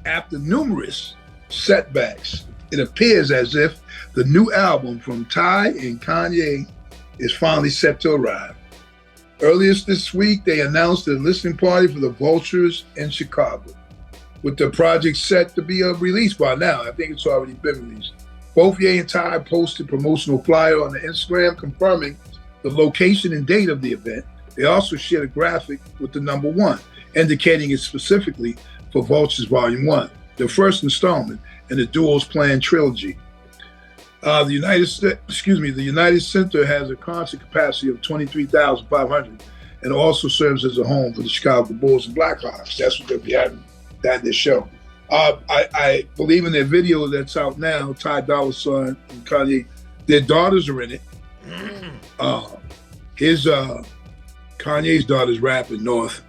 after numerous setbacks, it appears as if the new album from Ty and Kanye is finally set to arrive. Earlier this week, they announced a listening party for the Vultures in Chicago, with the project set to be released by now. I think it's already been released. Both Ye and Ty posted promotional flyer on the Instagram confirming the location and date of the event. They also shared a graphic with the number 1, indicating it specifically for Vultures Volume 1, the first installment in the duo's planned trilogy. The United Center has a concert capacity of 23,500 and also serves as a home for the Chicago Bulls and Blackhawks. That's what they'll be having at this show. I believe in their video that's out now, Ty Dolla $ign and Kanye, their daughters are in it. Kanye's daughter's rapping North,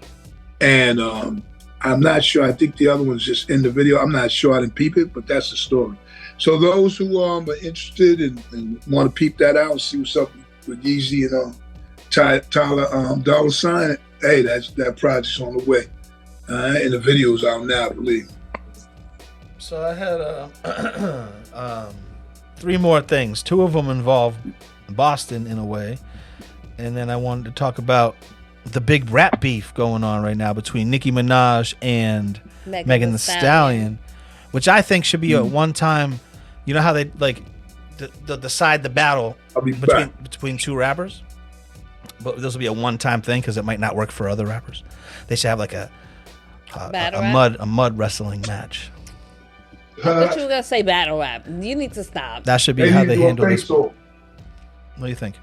and I'm not sure. I think the other one's just in the video. I'm not sure. I didn't peep it, but that's the story. So those who are interested and want to peep that out, see what's up with Yeezy and Tyler Dollar Sign, hey, that project's on the way. And the video's out now, I believe. So I had 3 more things. 2 of them involve Boston in a way. And then I wanted to talk about the big rap beef going on right now between Nicki Minaj and Megan Thee Stallion, which I think should be a one-time. You know how they like decide the battle between 2 rappers, but this will be a one-time thing because it might not work for other rappers. They should have like a mud wrestling match. I thought you were gonna say battle rap. You need to stop. That should be how they handle this. What do you think?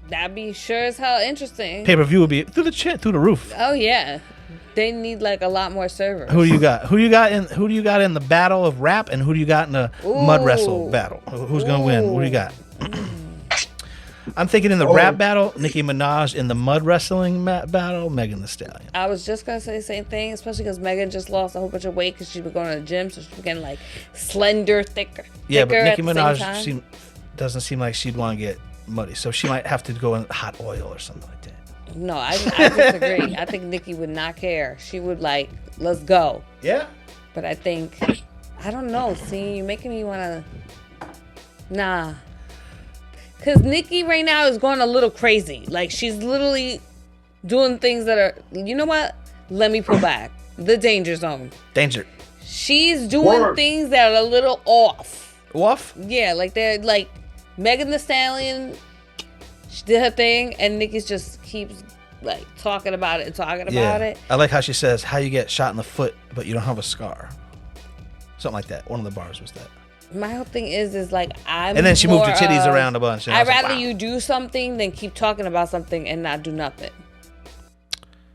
That'd be sure as hell interesting. Pay-per-view will be through the roof. Oh yeah, they need like a lot more servers. Who do you got? Who do you got in the battle of rap, and who do you got in the mud wrestle battle? Who's gonna win? What do you got? I'm thinking in the rap battle, Nicki Minaj. In the mud wrestling battle, Megan Thee Stallion. I was just gonna say the same thing, especially because Megan just lost a whole bunch of weight because she's been going to the gym, so she's getting like slender, thicker. Yeah, but Nicki Minaj doesn't seem like she'd want to get muddy, so she might have to go in hot oil or something like that. No, I disagree. I think Nicki would not care. She would like, let's go. Yeah. But I think, I don't know. See, you're making me want to. Nah. Because Nicki right now is going a little crazy. Like, she's literally doing things that are, you know what? Let me pull back. The danger zone. Danger. She's doing things that are a little off. Off? Yeah, like they're like Megan Thee Stallion, she did her thing, and Nicki's just keeps like talking about it and talking about it. I like how she says, how you get shot in the foot, but you don't have a scar. Something like that. One of the bars was that. My whole thing is like and then she moved her titties around a bunch. I'd rather you do something than keep talking about something and not do nothing.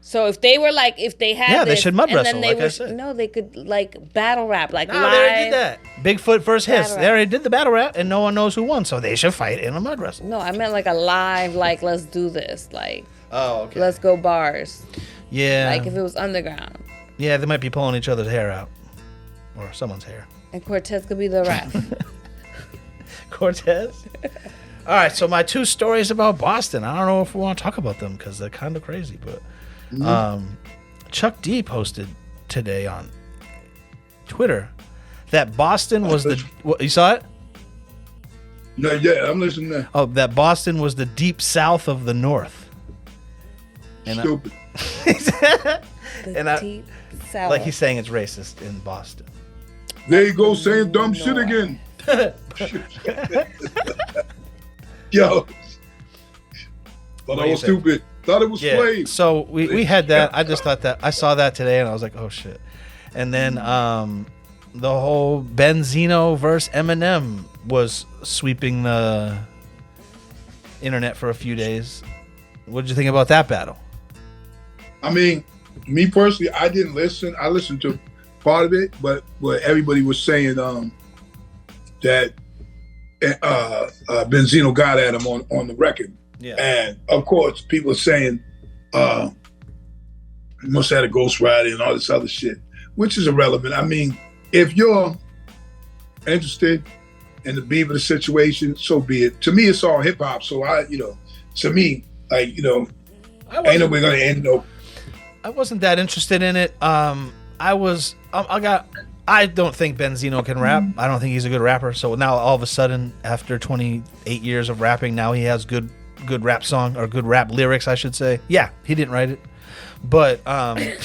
So if they were like, if they had they should mud wrestle, I said. No, they could like battle rap, like no, live. They already did that. Bigfoot versus Hiss. They already did the battle rap, and no one knows who won, so they should fight in a mud wrestle. No, I meant like a live, like let's do this, like okay, let's go bars. Yeah, like if it was underground. Yeah, they might be pulling each other's hair out, or someone's hair. And Cortez could be the ref. Cortez. All right, so my 2 stories about Boston. I don't know if we want to talk about them because they're kind of crazy, but Chuck D posted today on Twitter that Boston was the. What, you saw it? No, yeah, I'm listening now. Oh, that Boston was the deep south of the North. And Stupid. Deep south. Like he's saying it's racist in Boston. There you go, saying dumb shit again. Yo. Thought I was stupid. Thought it was slaves. So we had that. I just thought that. I saw that today and I was like, oh shit. And then the whole Benzino versus Eminem was sweeping the internet for a few days. What did you think about that battle? I mean, me personally, I didn't listen. I listened to part of it, but everybody was saying that Benzino got at him on the record. Yeah. And of course, people are saying he must have had a ghostwriter and all this other shit, which is irrelevant. I mean, if you're interested in the beef of the situation, so be it. To me, it's all hip hop. So to me, like, ain't nobody gonna end up. I wasn't that interested in it. I don't think Benzino can rap. I don't think he's a good rapper. So now all of a sudden, after 28 years of rapping, now he has good rap song or good rap lyrics, I should say. Yeah, he didn't write it. But like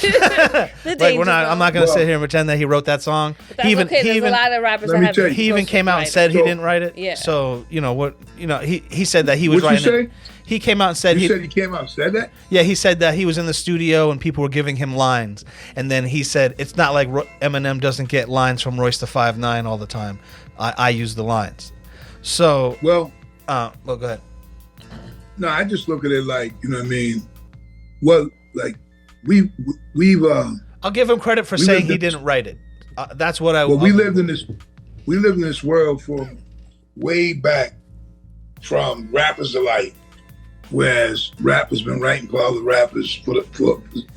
I'm not gonna sit here and pretend that he wrote that song. That's okay. There's a lot of rappers that have. He even came out and said he didn't write it. Yeah. So he said that he was writing it. He came out and said he came out and said that? Yeah, he said that he was in the studio and people were giving him lines. And then he said, it's not like Eminem doesn't get lines from Royce the 5'9" all the time. I use the lines. So, well, go ahead. No, I just look at it like, you know what I mean? Well, like, we've I'll give him credit for saying he didn't write it. That's what I. Well, we lived in this world from way back, from rappers alike. Whereas rap has been writing for other rappers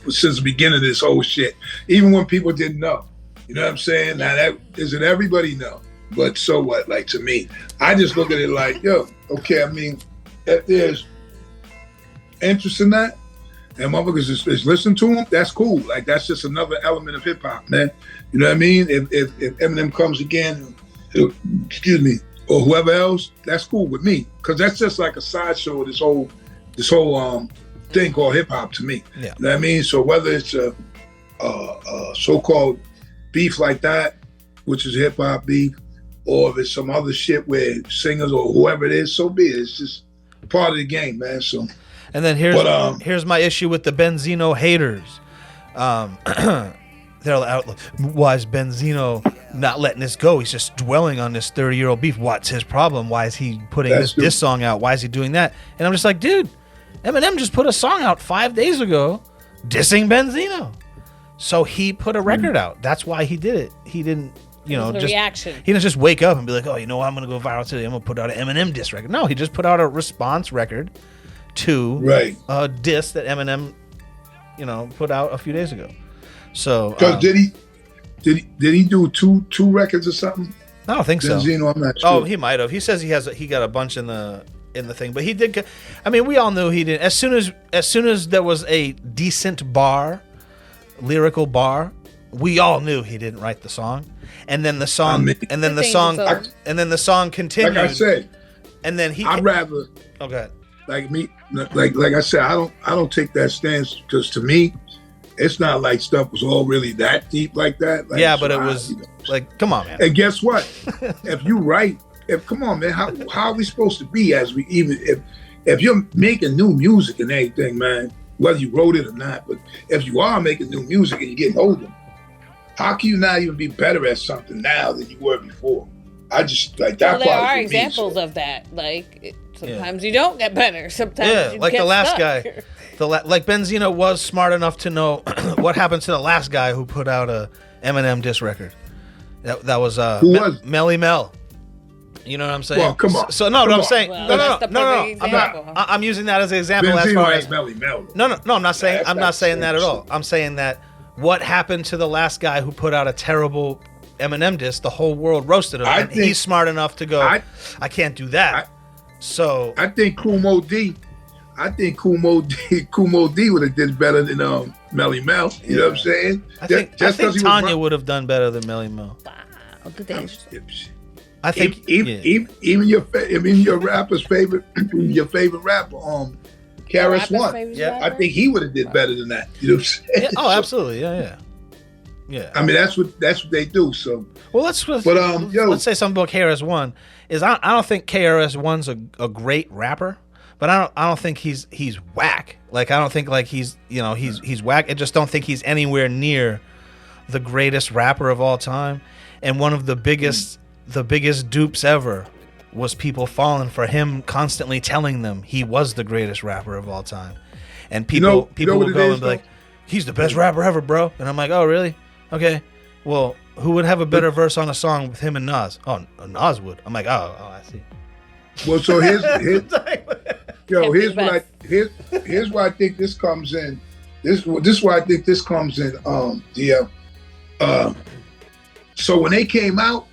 since the beginning of this whole shit. Even when people didn't know. You know what I'm saying? Now that isn't everybody know. But so what? Like to me, I just look at it like, yo, okay, I mean, if there's interest in that and motherfuckers is listening to them, that's cool. Like that's just another element of hip hop, man. You know what I mean? If Eminem comes again, excuse me, or whoever else, that's cool with me. Cause that's just like a sideshow of this whole thing called hip hop to me. Yeah. You know what I mean? So whether it's a so-called beef like that, which is hip hop beef, or if it's some other shit where singers or whoever it is, so be it. It's just part of the game, man. So. And then here's my issue with the Benzino haters. They're out. Why is Benzino not letting this go? He's just dwelling on this 30-year-old beef. What's his problem? Why is he putting this song out? Why is he doing that? And I'm just like, dude, Eminem just put a song out 5 days ago dissing Benzino. So he put a record out. That's why he did it. He didn't, reaction. He didn't just wake up and be like, oh, you know what? I'm going to go viral today. I'm going to put out an Eminem diss record. No, he just put out a response record to a diss that Eminem, put out a few days ago. So did he do two records or something? I don't think so. Benzino, I'm not sure. Oh, he might have. He says he got a bunch in the thing, but he did. I mean, we all knew he didn't. As soon as there was a decent lyrical bar, we all knew he didn't write the song. And then the song, and then the song continued. Like I said, and then I'd rather. Okay. Like me, like I said, I don't take that stance because to me, it's not like stuff was all really that deep like that. Like, yeah, but it was like, come on, man. And guess what? If you write, come on, man, how are we supposed to be as we even if you're making new music and everything, man, whether you wrote it or not, but if you are making new music and you're getting older, how can you not even be better at something now than you were before? I just like that. Well, there are examples of that. Like sometimes you don't get better. Sometimes you like get the last stuck. guy. Like Benzino was smart enough to know what happened to the last guy who put out a Eminem diss record. That was who was Melly Mel. You know what I'm saying? Well, come on. So no, I'm saying well, no. I'm using that as an example. Benzino as far as Melly Mel. No, I'm not saying that at all. I'm saying that what happened to the last guy who put out a terrible Eminem diss? The whole world roasted him, and he's smart enough to go, I can't do that. So I think Kumo D. Kumo D would have did better than Melly Mel. You know what I'm saying? I think Tanya would have done better than Melly Mel. Wow, good answer. I think even your rapper's favorite, your favorit rapper, KRS-One. Yeah, I think he would have did better than that. You know what I'm saying? Yeah, oh, absolutely. Yeah. I mean, that's what they do. So well, let's say something about KRS-One. I don't think KRS-One's a great rapper. But I don't think he's whack. Like I don't think like he's whack. I just don't think he's anywhere near the greatest rapper of all time. And one of the biggest dupes ever was people falling for him, constantly telling them he was the greatest rapper of all time. And people would go and be like, he's the best rapper ever, bro. And I'm like, oh really? Okay. Well, who would have a better verse on a song with him and Nas? Oh, Nas would. I'm like, oh, I see. Well, so here's why I think this comes in. This is why I think this comes in. So when they came out,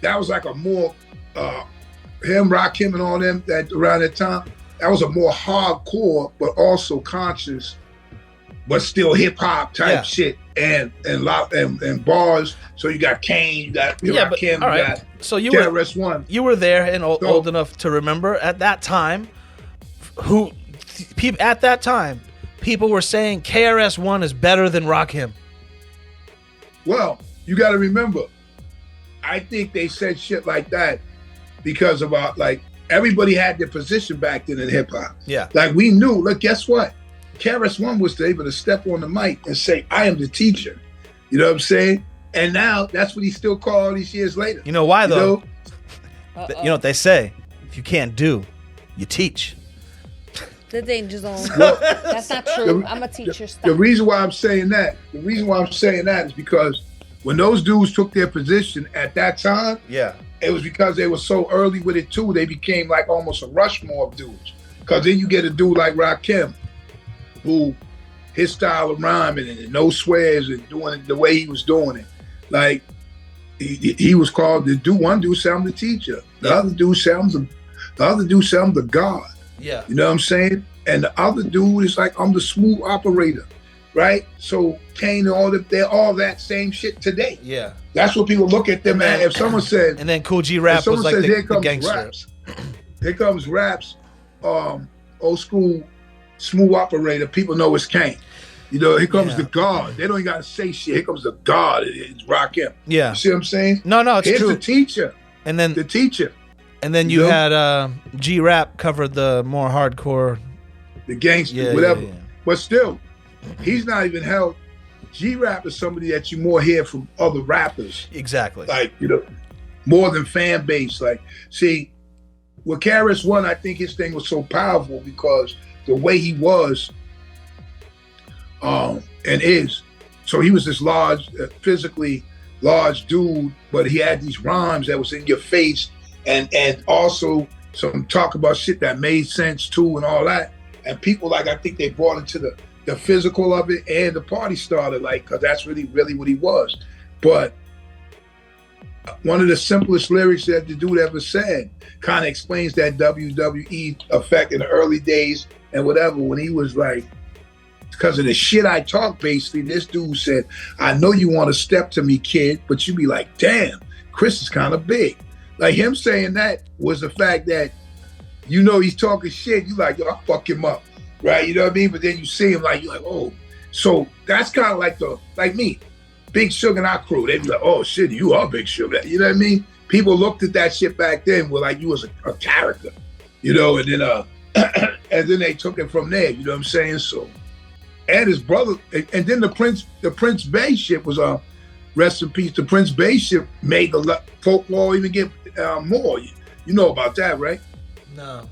that was like a more him, Rakim, and all them that around that time. That was a more hardcore, but also conscious, but still hip hop type shit and bars. So you got Kane, you got Rakim, you got. So you KRS-One. You were there and old enough to remember at that time. At that time, people were saying KRS-One is better than Rakim. Well, you got to remember, I think they said shit like that because of everybody had their position back then in hip hop. Yeah. Like we knew. Look, guess what? KRS-One was able to step on the mic and say, "I am the teacher." You know what I'm saying? And now that's what he's still called all these years later. You know why though? You know what they say? If you can't do, you teach. The danger zone. That's not true. I'm a teacher. The reason why I'm saying that is because when those dudes took their position at that time, it was because they were so early with it too. They became like almost a Rushmore of dudes. Because then you get a dude like Rakim, who his style of rhyming and no swears and doing it the way he was doing it. Like, he was called one dude said I'm the teacher. The other dude said I'm the God. Yeah. You know what I'm saying? And the other dude is like, I'm the smooth operator. Right? So Kane and they're all that same shit today. Yeah. That's what people look at them at. If someone said, and then Cool G Rap was like the gangster. Raps. Here comes Raps, old school smooth operator. People know it's Kane. You know, here comes the God. They don't even got to say shit. Here comes the God. It's Rakim. Yeah. You see what I'm saying? No, it's Here's true. the teacher. And then the teacher. And then you had G Rap covered the more hardcore, the gangster, whatever. Yeah. But still, he's not even held. G Rap is somebody that you more hear from other rappers. Exactly. Like, you know, more than fan base. Like, see, with KRS-One, I think his thing was so powerful because the way he was, and is. So he was this large, physically large dude, but he had these rhymes that was in your face, and also some talk about shit that made sense too, and all that. And people, like, I think they brought into the physical of it, and the party started, like, because that's really what he was. But one of the simplest lyrics that the dude ever said kind of explains that WWE effect in the early days and whatever, when he was like, because of the shit I talk, basically, this dude said, I know you want to step to me, kid, but you be like, damn, Chris is kind of big. Like, him saying that was the fact that, you know, he's talking shit, you like, yo, I'll fuck him up, right? You know what I mean? But then you see him, like, you're like, oh. So that's kind of like me, Big Sugar and our crew. They'd be like, oh shit, you are Big Sugar. You know what I mean? People looked at that shit back then with like you was a character, you know, and then and then they took it from there, you know what I'm saying? So, and his brother, and then the Prince Bay shit was rest in peace. The Prince Bay shit made the folklore even get more. You know about that, right? No.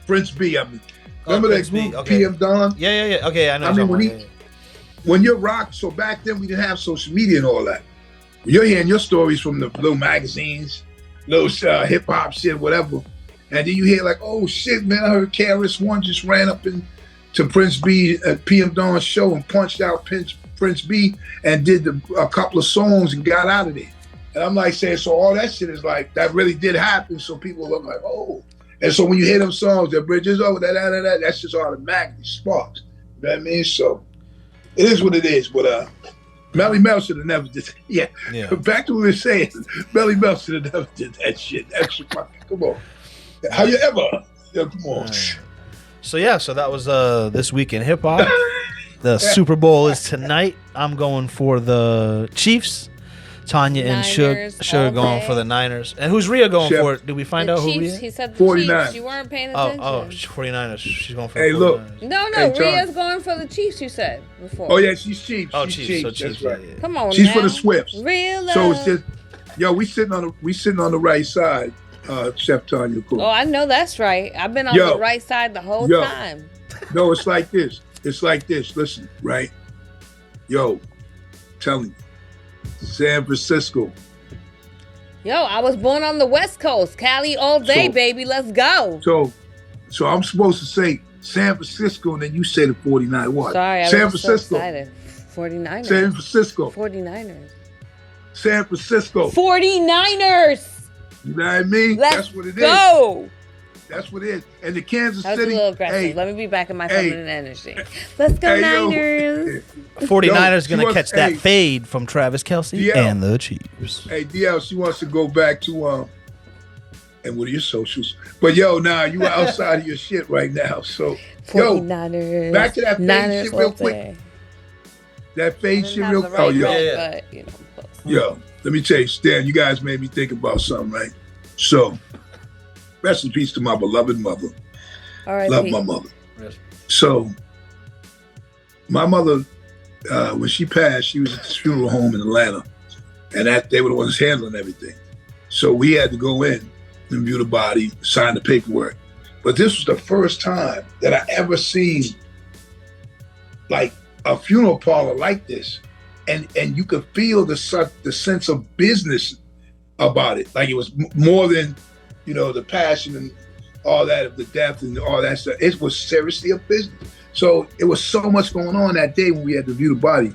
Prince B, I mean. Remember that group, okay. PM Dawn? Yeah. Okay, I know. I mean, when you're rock, so back then we didn't have social media and all that. You're hearing your stories from the little magazines, little hip hop shit, whatever. And then you hear like, oh shit, man, I heard KRS-One just ran up to Prince B at PM Dawn's show and punched out Prince B and did a couple of songs and got out of there. And I'm like saying, so all that shit is like, that really did happen. So people look like, oh. And so when you hear them songs, the bridges over, that's just automatically sparks. You know what I mean? So it is what it is. But Melly Mel should have never did that. Yeah. Back to what we were saying. Melly Mel should have never did that shit. That shit, come on. How you ever? Come on. So that was this week in hip hop. The Super Bowl is tonight. I'm going for the Chiefs. Tanya and Suge going for the Niners. And who's Rhea going for it? Did we find out who Rhea? He said the 49. Chiefs. You weren't paying attention. 49ers. She's going for the 49ers. Look. No, Rhea's going for the Chiefs, you said before. Oh, yeah, she's Chiefs. Oh, Chiefs. So That's right. Yeah. Come on, she's now. for the Swifts. Real love. So it's just, yo, we sitting on the right side, Chef Tanya. Cool. Oh, I know that's right. I've been on the right side the whole time. No, it's like this. Listen, right? Yo, telling you, San Francisco. Yo, I was born on the West Coast. Cali all day, baby. Let's go. So I'm supposed to say San Francisco, and then you say the 49. What? Sorry, I was so excited. 49ers. San Francisco. 49ers. San Francisco. 49ers. You know what I mean? That's what it is. Go. That's what it is. And the Kansas City. City. A little aggressive. Hey, Let me be back in my feminine energy. Let's go, Niners. 49ers going to catch that fade from Travis Kelce and the Chiefs. Hey, DL, she wants to go back to, and what are your socials? But, yo, you are outside of your shit right now. So, 49ers. Back to that fade shit real quick. That fade shit real quick. But, yo, let me tell you, Stan, you guys made me think about something, right? So, rest in peace to my beloved mother. All right, love my mother. Yes. So, my mother, when she passed, she was at this funeral home in Atlanta, and they were the ones handling everything. So we had to go in and view the body, sign the paperwork. But this was the first time that I ever seen like a funeral parlor like this, and you could feel the sense of business about it. Like it was more than, the passion and all that of the death and all that stuff. It was seriously a business. So it was so much going on that day when we had to view the body,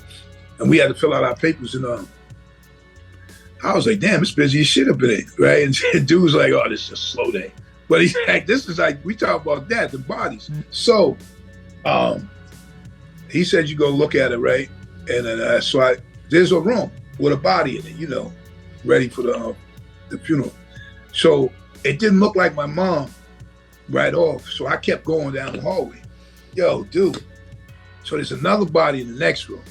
and we had to fill out our papers. And I was like, damn, it's busy as shit up in there, right? And dude was like, oh, this is a slow day. But he's like, this is like, we talk about that, the bodies. So he said, you go look at it, right? And then there's a room with a body in it, ready for the funeral. So it didn't look like my mom right off. So I kept going down the hallway. Yo, dude. So there's another body in the next room,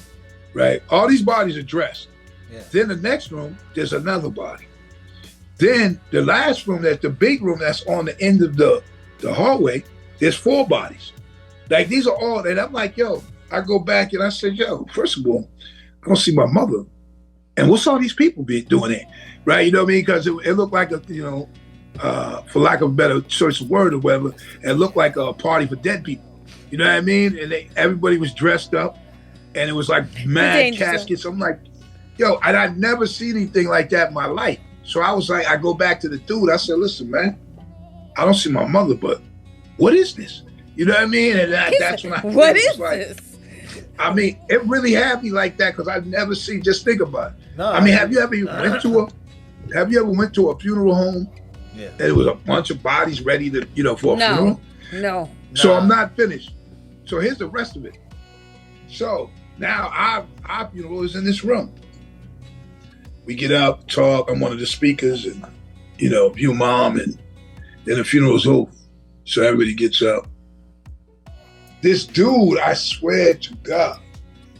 right? All these bodies are dressed. Yeah. Then the next room, there's another body. Then the last room, that's the big room that's on the end of the hallway, there's 4 bodies. Like, these are all, and I'm like, yo, I go back and I said, yo, first of all, I don't see my mother. And what's all these people be doing it? Right? You know what I mean? Because it looked like for lack of a better choice of word or whatever, it looked like a party for dead people. You know what I mean? And everybody was dressed up, and it was like mad caskets. I'm like, yo, and I'd never seen anything like that in my life. So I was like, I go back to the dude. I said, listen, man, I don't see my mother, but what is this? You know what I mean? And that's when I what is this? I mean, it really had me like that because I've never seen. Just think about it. No, I mean, have you ever went to a funeral home? Yeah. And it was a bunch of bodies ready to, for a funeral? No. So I'm not finished. So here's the rest of it. So now our funeral is in this room. We get up, talk. I'm one of the speakers, and view mom, and then the funeral's over. So everybody gets up. This dude, I swear to God,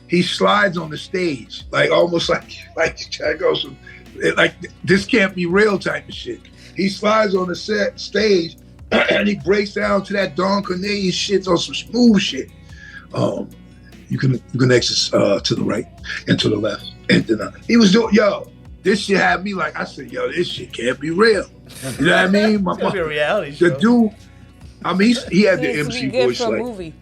he slides on the stage, like almost like this can't be real type of shit. He slides on the stage and he breaks down to that Don Cornelius shit on some smooth shit. You can exit to the right and to the left, and then he was doing this shit had me like, I said, yo, this shit can't be real. You know what I mean? It's gonna be a reality show. The dude, I mean, he had the MC voice for a like movie.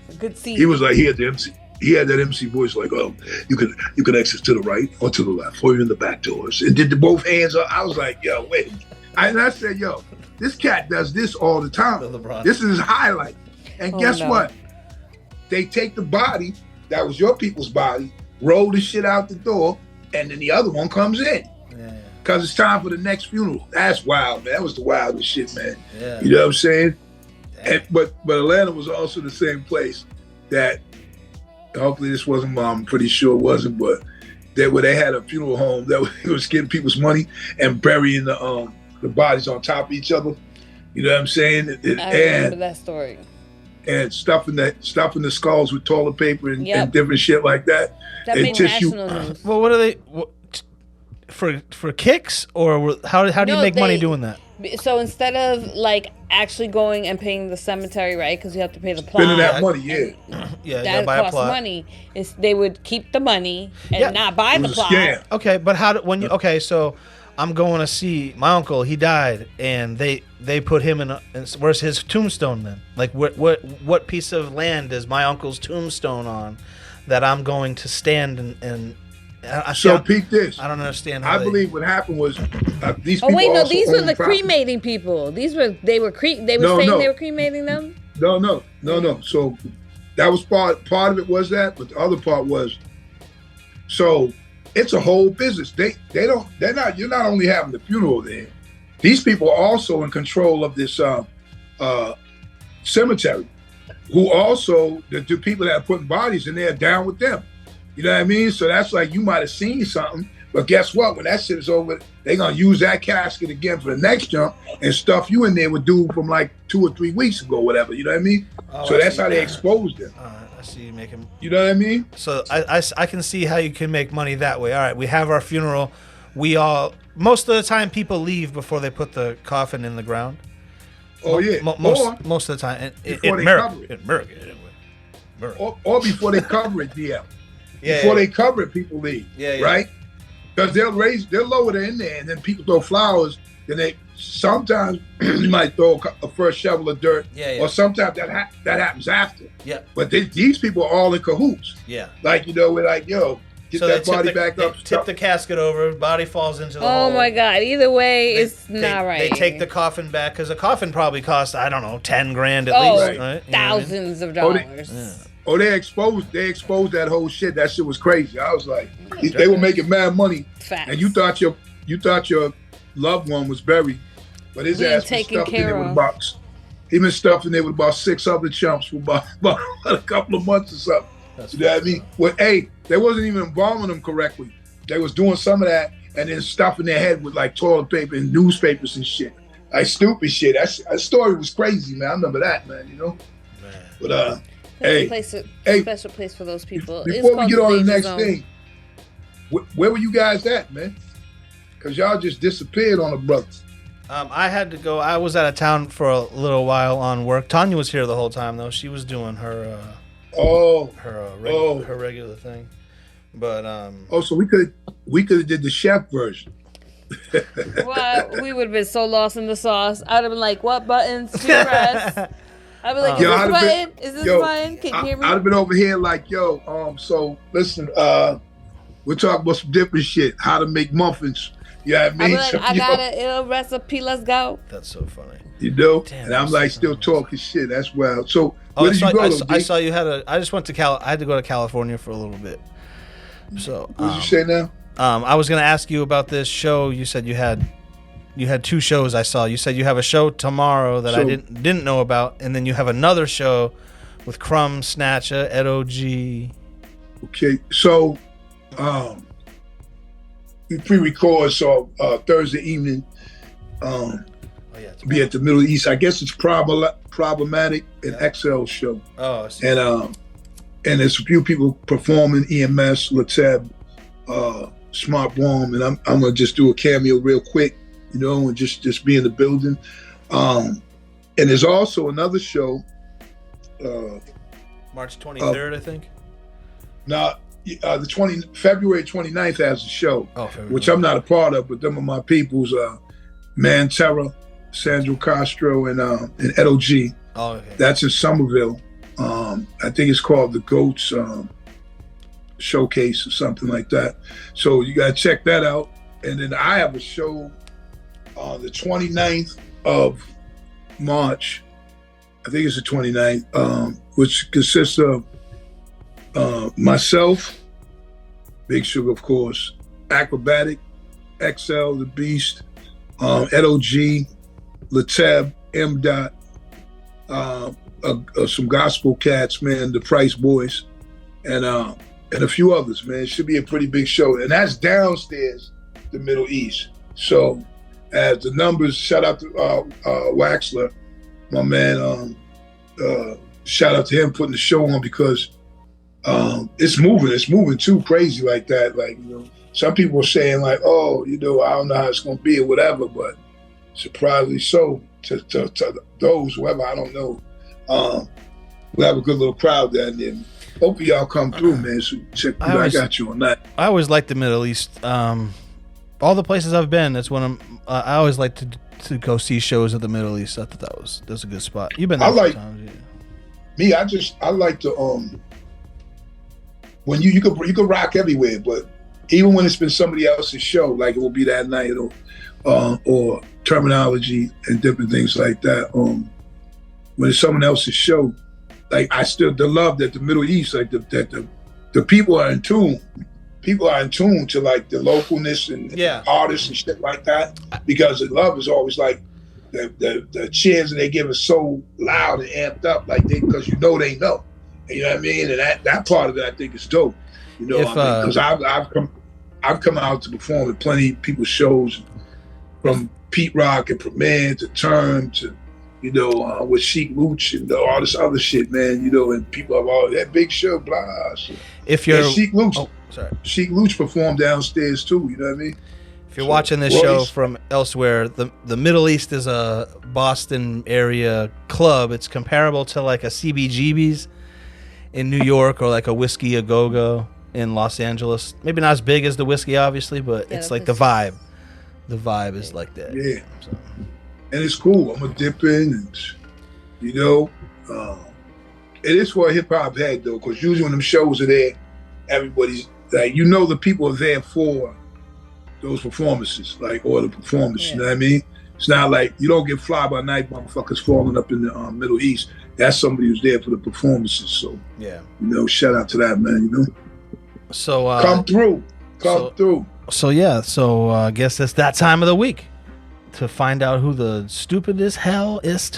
A good scene. He was like, he had that MC voice like, oh, you can exit to the right or to the left, or in the back doors, and did both hands up. I was like, yo, wait. And I said, yo, this cat does this all the time. This is his highlight. And guess what? They take the body, that was your people's body, roll the shit out the door, and then the other one comes in. Yeah. Cause it's time for the next funeral. That's wild, man. That was the wildest shit, man. Yeah. You know what I'm saying? But Atlanta was also the same place that, hopefully this wasn't, I'm pretty sure it wasn't, but where they had a funeral home that was getting people's money and burying the bodies on top of each other. You know what I'm saying? I remember that story. And stuffing the skulls with toilet paper and different shit like that. That made national news. Well, what are they for kicks, or how do you make money doing that? So instead of like actually going and paying the cemetery, right? Because you have to pay the plot. Spending that money, that costs money. They would keep the money and not buy the plot. Scam. Okay, but so I'm going to see my uncle. He died, and they put him in. Where's his tombstone then? Like what piece of land is my uncle's tombstone on that I'm going to stand and peep this. I don't understand. I believe what happened was these people. Oh wait, no, these were the cremating people. They were cremating them. No. So that was part of it was that, but the other part was so. It's a whole business. You're not only having the funeral there. These people are also in control of this cemetery, who also, the people that are putting bodies in there are down with them. You know what I mean? So that's like, you might have seen something, but guess what? When that shit is over, they're going to use that casket again for the next jump and stuff you in there with dude from like 2 or 3 weeks ago, whatever. You know what I mean? So that's how they exposed them. So you make him. You know what I mean? So I can see how you can make money that way. All right, we have our funeral. Most of the time people leave before they put the coffin in the ground. Oh yeah. Most of the time, before they cover it. Or before they cover it, before they cover it, people leave. Right? Because they'll lower it in there, and then people throw flowers. Then sometimes you might throw a first shovel of dirt, or sometimes that happens after. Yeah. But these people are all in cahoots. Yeah. Like, we're like, yo, get So that body back up. Tip the casket over. Body falls into the Oh hole. my God! Either way, it's not right. They take the coffin back because a coffin probably costs, I don't know, $10,000 at Oh, least. Right? You know what I mean? thousands of dollars. Oh, they exposed that whole shit. That shit was crazy. I was like, they were making mad money, Facts. and you thought your loved one was buried, but his Being ass was taken stuffed in care there with of. about. He been stuffed in there with about 6 other chumps for about a couple of months or something. You know what I mean? Well, hey, they wasn't even embalming them correctly. They was doing some of that and then stuffing their head with like toilet paper and newspapers and shit. Like stupid shit. That story was crazy, man. I remember that, man, you know? Man. But, Special place for those people. Before we get on to the next thing, where were you guys at, man? Because y'all just disappeared on the brothers. I had to go. I was out of town for a little while on work. Tanya was here the whole time, though. She was doing her her regular thing. But so we could have did the chef version. Well, we would have been so lost in the sauce. I'd have been like, "What buttons to press?" I'd be like, "Is this button? Is this button? Can you hear me?" I'd have been over here like, "Yo, so listen, we're talking about some different shit. How to make muffins." Yeah, I mean, I got a ill recipe. Let's go. That's so funny. You know, Damn, and I'm like still talking shit. That's wild. So where did you go? I saw you had I just went to I had to go to California for a little bit. So what did you say now? I was gonna ask you about this show. You said you had 2 shows. I saw. You said you have a show tomorrow that I didn't know about, and then you have another show with Crumb Snatcher, Ed O.G. Okay, so we pre-record, so Thursday evening, be at the Middle East. I guess it's Problematic and XL show. Oh, I see. And there's a few people performing, EMS, Lateb, Smart Bomb, and I'm gonna just do a cameo real quick, you know, and just be in the building. And there's also another show. March 23rd, I think. Now, February 29th has a show, which I'm not a part of, but them are my peoples, Man Terra, Sandro Castro, and Ed O.G. Oh, okay. That's in Somerville. I think it's called the Goats Showcase or something like that. So you gotta check that out. And then I have a show on the 29th of March. I think it's the 29th, which consists of myself, Big Sugar, of course, Acrobatic, XL, The Beast, Ed O.G., Lateb, M. Dot, some gospel cats, man, the Price Boys, and a few others, man. It should be a pretty big show. And that's downstairs, the Middle East. So as the numbers, shout out to Waxler, my man, shout out to him putting the show on because it's moving too crazy like that. Like, you know, some people are saying like, oh, you know, I don't know how it's gonna be or whatever, but surprisingly so to those, whoever, I don't know. We'll have a good little crowd down there. Hopefully y'all come through, man. So check, I got you on that. I always like the Middle East. All the places I've been, that's when I always like to go see shows of the Middle East. I thought that was a good spot. You've been there a few times, yeah. I like to when you could rock everywhere, but even when it's been somebody else's show, like it will be that night or terminology and different things like that. When it's someone else's show, like the love that the Middle East, like that the people are in tune. People are in tune to like the localness and artists and shit like that, because the love is always like the cheers and they give us so loud and amped up, like because you know they know. You know what I mean? And that part of it, I think, is dope. You know, because I've come out to perform at plenty of people's shows, from Pete Rock and Premier to Term to, you know, with Sheik Luch and all this other shit, man. You know, and people have all that Big Show, blah shit. If you're Sheik Luch, Sheik Luch performed downstairs too. You know what I mean? If you're watching this show from elsewhere, the Middle East is a Boston area club. It's comparable to like a CBGB's in New York or like a Whiskey A Go-Go in Los Angeles. Maybe not as big as the Whiskey, obviously, but it's like the vibe. The vibe is like that. Yeah. So. And it's cool. I'm going to dip in and, you know, it is for a hip-hop head, though, because usually when them shows are there, everybody's like you know the people are there for those performances, like or the performance. You know what I mean? It's not like you don't get fly by night motherfuckers falling up in the Middle East. That's somebody who's there for the performances. So yeah, you know, shout out to that man. You know, so come through. So yeah, so I guess it's that time of the week to find out who the stupid as hell is,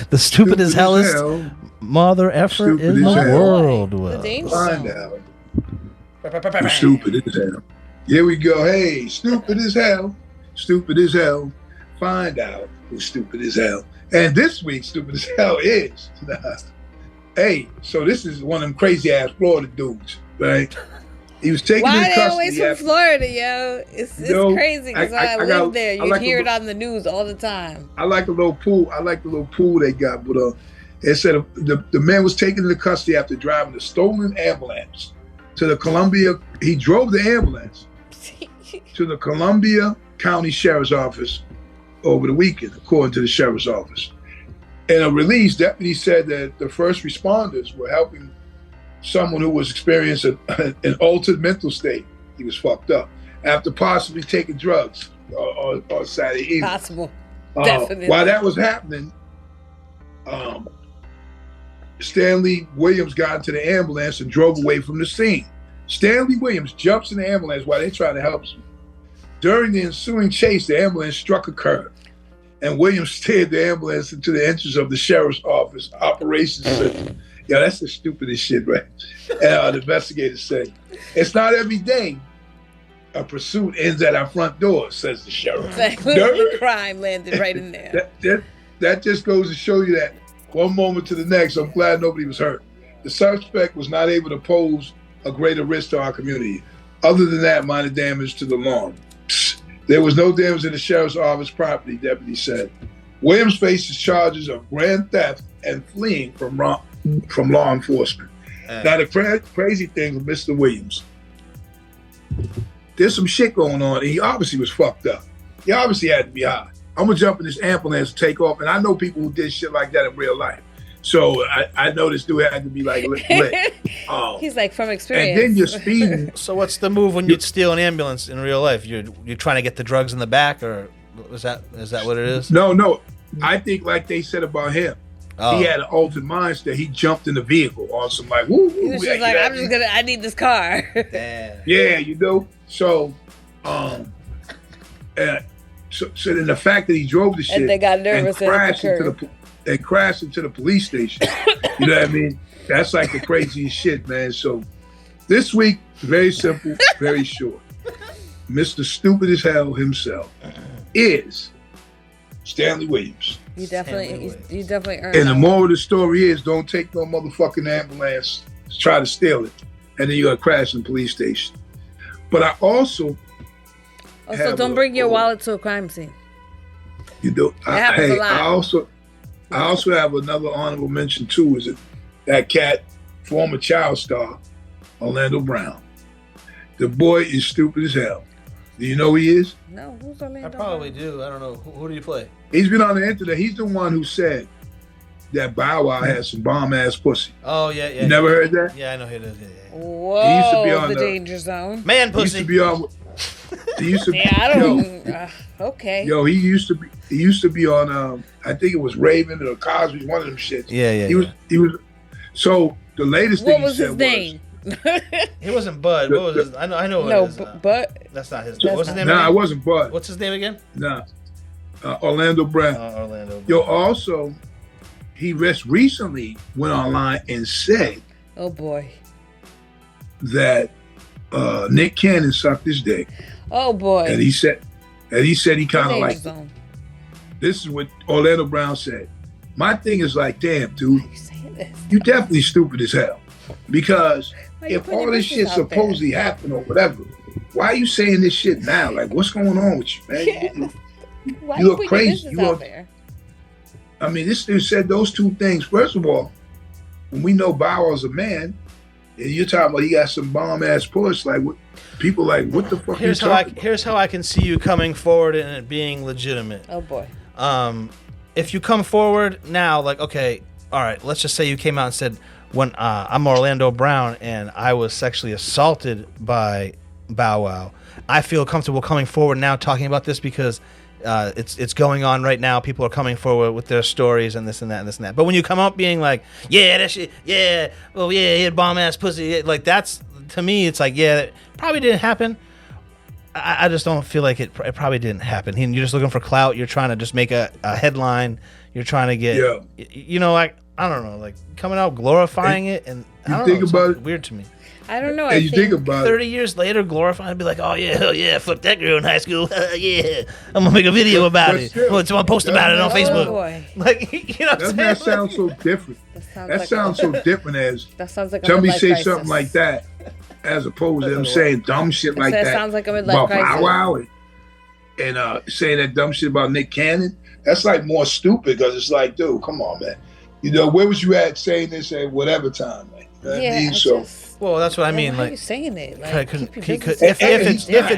the stupid as hell is mother effer in the world. Will find out. Stupid as hell. Here we go. Hey, stupid as hell. Stupid as hell. Find out who's stupid as hell. And this week, stupid as hell is. Hey, so this is one of them crazy ass Florida dudes, right? He was taken into custody. Why they always from Florida, yo? It's crazy because I live there. You hear it on the news all the time. I like the little pool. I like the little pool they got, but it said the man was taken into custody after driving a stolen ambulance to the Columbia. He drove the ambulance to the Columbia County Sheriff's Office over the weekend, according to the Sheriff's Office. In a release, deputies said that the first responders were helping someone who was experiencing an altered mental state. He was fucked up after possibly taking drugs on Saturday evening. Possible, definitely. While that was happening, Stanley Williams got into the ambulance and drove away from the scene. Stanley Williams jumps in the ambulance while they're trying to help him. During the ensuing chase, the ambulance struck a curb, and Williams steered the ambulance into the entrance of the sheriff's office operations center. Yeah, that's the stupidest shit, right? And the investigators say, it's not every day a pursuit ends at our front door, says the sheriff. Exactly. The crime landed right in there. That just goes to show you that one moment to the next, I'm glad nobody was hurt. The suspect was not able to pose a greater risk to our community. Other than that, minor damage to the lawn. There was no damage to the sheriff's office property, deputy said. Williams faces charges of grand theft and fleeing from law enforcement. Now, the crazy thing with Mr. Williams, there's some shit going on, and he obviously was fucked up. He obviously had to be high. I'm gonna jump in this ambulance and take off, and I know people who did shit like that in real life. So I know this dude had to be like lit. He's like from experience. And then you're speeding. So what's the move when you steal an ambulance in real life? You're trying to get the drugs in the back, or is that what it is? No. I think like they said about him. He had an altered mindset. He jumped in the vehicle on some like, woo. He was just like, I need this car. Damn. Yeah, you know. So, so then the fact that he drove the shit and they got nervous and crashed into the police station. You know what I mean? That's like the craziest shit, man. So this week, very simple, very short. Mr. Stupid as Hell himself is Stanley Williams. You definitely earned. And the moral of the story is, don't take no motherfucking ambulance to try to steal it, and then you're gonna crash in the police station. But I also don't bring your wallet to a crime scene. You know, happens a lot. I also have another honorable mention too. Is that cat, former child star, Orlando Brown. The boy is stupid as hell. Do you know who he is? No, who's Orlando? I probably do. I don't know. Who do you play? He's been on the internet. He's the one who said that Bow Wow had some bomb ass pussy. Oh yeah. You never heard that? Yeah, I know who it is. Yeah. Whoa, he used to be on the danger zone. Man pussy. He used to be. Yeah, I don't. Okay. Yo, he used to be on. I think it was Raven or Cosby, one of them shits. Yeah. He was. So the latest thing he said was. What was his name? He wasn't Bud. What was his? I know what it is. Bud. That's not his name. What's his name? Nah, it wasn't Bud. What's his name again? Nah, Orlando Brown. Orlando Brown. Yo, also, he recently went online and said, "Oh boy," that Nick Cannon sucked his dick. Oh boy. And he said he kind of like. This is what Orlando Brown said. My thing is like, damn, dude, you definitely stupid as hell. Because if all this shit supposedly happened or whatever, why are you saying this shit now? Like, what's going on with you, man? Why you look crazy. I mean, this dude said those two things. First of all, when we know Bow Wow's a man, and you're talking about he got some bomb ass push, like people like, what the fuck? Here's how I can see you coming forward and it being legitimate. Oh boy. If you come forward now, like, okay, all right, let's just say you came out and said, when I'm Orlando Brown and I was sexually assaulted by Bow Wow, I feel comfortable coming forward now talking about this because it's going on right now. People are coming forward with their stories and this and that and this and that. But when you come up being like, yeah, that shit, yeah, well, yeah, he had bomb ass pussy, like that's, to me, it's like, yeah, it probably didn't happen. I just don't feel like it probably didn't happen. You're just looking for clout. You're trying to just make a headline. You're trying to get, you know, like, I don't know, like coming out glorifying it. And I don't know, it's about it, weird to me. I don't know. And you think about 30 years later, glorifying and be like, oh, yeah, hell yeah, fuck that girl in high school. Yeah, I'm going to make a video about it. I'm going to post about it on Facebook. Boy. Like, you know what I'm saying? That sounds so different. That sounds so diffent as that sounds like somebody say something like that as opposed to them saying dumb shit like that. Sounds like a midlife crisis. Bow Wow and saying that dumb shit about Nick Cannon. That's like more stupid because it's like, dude, come on, man. You know, where was you at saying this at whatever time? Like, you know what I mean? So. Well, that's what I mean. Why like, are you saying it? Like, if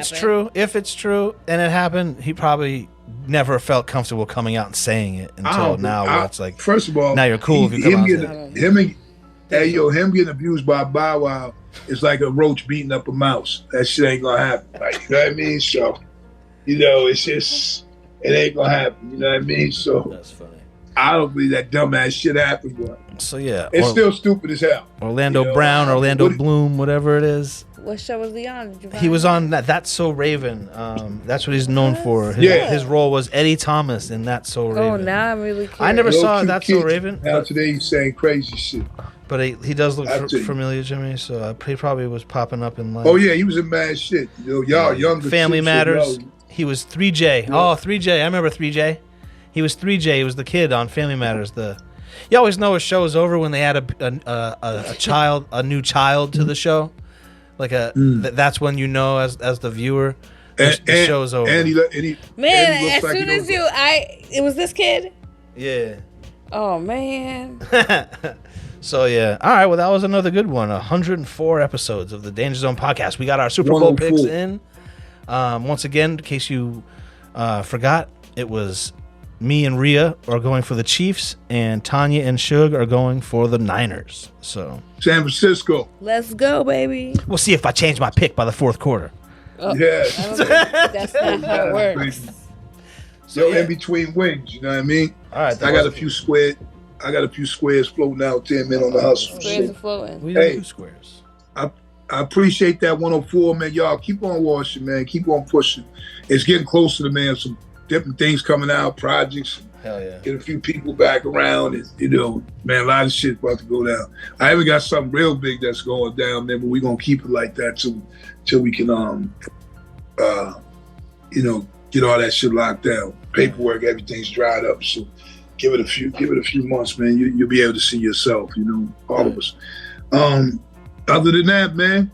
it's true, and it happened, he probably never felt comfortable coming out and saying it until now. Where it's like, first of all, now you're cool if you come out. Him getting abused by Bow Wow is like a roach beating up a mouse. That shit ain't gonna happen. Like, you know what I mean? So, you know, it's just it ain't gonna happen. You know what I mean? So that's funny. I don't believe that dumbass shit happened, but so yeah, it's still stupid as hell. Orlando Brown, Orlando Bloom, whatever it is. What show was he on? He was on That's So Raven. That's what he's known for. His role was Eddie Thomas in That's So Raven. Oh, now I'm really curious. I never saw That's So Raven. Now today he's saying crazy shit. But he does look familiar to me, so he probably was popping up in life. Oh yeah, he was in mad shit. You know, y'all younger. Family Matters. He was 3J. Yeah. Oh, 3J. I remember 3J. He was 3J. He was the kid on Family Matters. You always know a show is over when they add a new child to the show. Like that's when you know as the viewer the show's over. And as soon as it was this kid. Yeah. Oh man. So yeah. All right. Well, that was another good one. 104 episodes of the Danger Zone podcast. We got our Super Bowl picks in. Once again, in case you forgot, it was me and Rhea are going for the Chiefs, and Tanya and Suge are going for the Niners. So San Francisco. Let's go, baby. We'll see if I change my pick by the fourth quarter. Oh, yeah. That's not how it works. So in between wings, you know what I mean? All right. I got a few squares floating out 10 men on the hustle. Squares are floating. We do squares. I appreciate that 104, man. Y'all keep on watching, man. Keep on pushing. It's getting closer to, man, some different things coming out, projects. Hell yeah. Get a few people back around, and you know, man, a lot of shit about to go down. I haven't got something real big that's going down there, but we're gonna keep it like that till we can you know, get all that shit locked down. Paperwork, everything's dried up. So give it a few months, man. You'll be able to see yourself, you know, all of us. Other than that, man,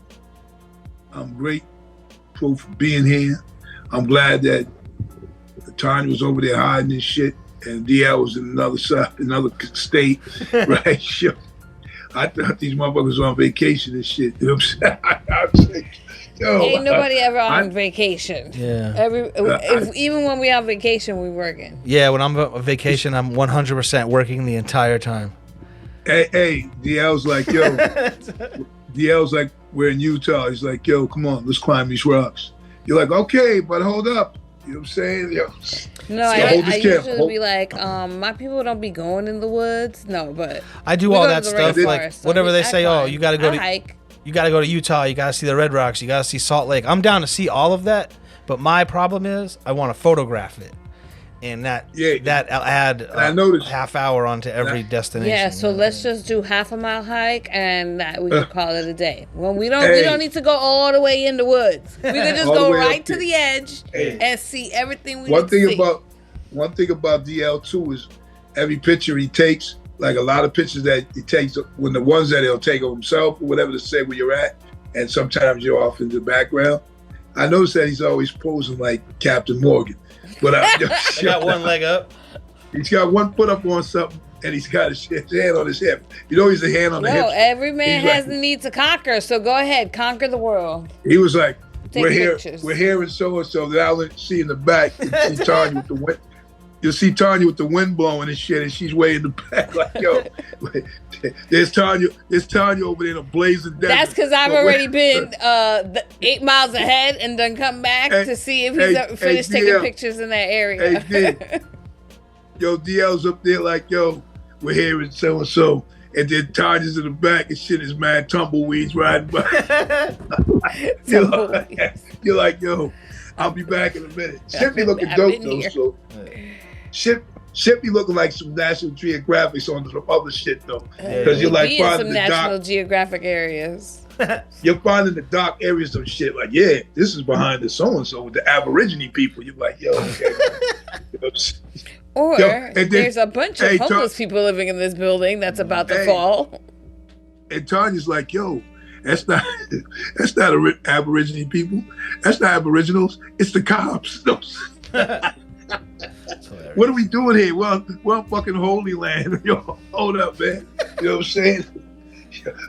I'm grateful for being here. I'm glad that Tanya was over there hiding this shit, and DL was in another state, right? Sure. I thought these motherfuckers were on vacation and shit. You know what I'm saying? Ain't nobody ever on vacation. Yeah. Even when we on vacation, we working. Yeah, when I'm on vacation, I'm 100% working the entire time. Hey, DL's like, yo. DL's like, we're in Utah. He's like, yo, come on, let's climb these rocks. You're like, okay, but hold up. You know what I'm saying? Yo. No, I usually be like, my people don't be going in the woods. No, but I do all that stuff. Like whatever they say, you gotta go to hike. You gotta go to Utah, you gotta see the Red Rocks, you gotta see Salt Lake. I'm down to see all of that, but my problem is I want to photograph it. And that I'll add a half hour onto every destination. Yeah, so let's just do half a mile hike, and we can call it a day. Well, we don't need to go all the way in the woods. We can just go right to the edge and see everything we need to see. One thing about DL too is every picture he takes, like a lot of pictures that he takes, when the ones that he'll take of himself or whatever to say where you're at, and sometimes you're off in the background. I noticed that he's always posing like Captain Morgan. But I got one leg up. He's got one foot up on something, and he's got his hand on his hip. You know, he's a hand on the hip. No, every man has the need to conquer. So go ahead, conquer the world. He was like, "We're here in so and so." That I'll see in the back. See Tanya with the wind. you'll see Tanya with the wind blowing and shit, and she's way in the back, like, yo, there's Tanya over there in a blazing desert. That's because I've already been 8 miles ahead and then come back to see if he's finished taking pictures in that area. Hey, yo, DL's up there like, yo, we're here with so-and-so. And then Tanya's in the back and shit is mad tumbleweeds riding by. You're like, yo, I'll be back in a minute. Shit be looking dope though, so. Shit be looking like some National Geographics on some other shit though. Because you're like finding some the National Geographic areas. You're finding the dark areas of shit like, yeah, this is behind the so-and-so with the Aborigine people. You're like, yo, okay. Or there's a bunch of homeless people living in this building that's about to fall. And Tanya's like, yo, that's not Aborigine people. That's not Aboriginals. It's the cops. What are we doing here? We're on fucking Holy Land. Yo, hold up, man. You know what I'm saying?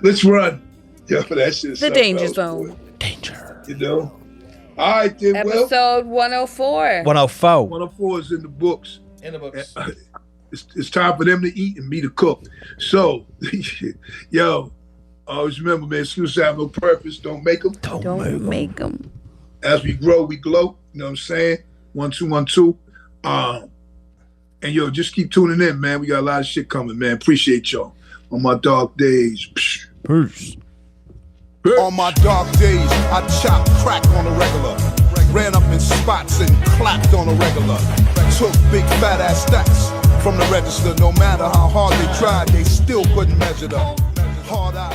Let's run. Yo, that shit's the danger zone. Boy. Danger. You know? All right, then. Episode 104. 104. 104 is in the books. In the books. It's time for them to eat and me to cook. So, yo, always remember, man, excuses have no purpose. Don't make them. Don't make them. As we grow, we glow. You know what I'm saying? 1, 2, 1, 2. And yo, just keep tuning in, man. We got a lot of shit coming, man. Appreciate y'all. On my dark days. Peace. On my dark days, I chopped crack on a regular. Ran up in spots and clapped on a regular. Took big fat ass stacks from the register. No matter how hard they tried, they still couldn't measure them. Hard out.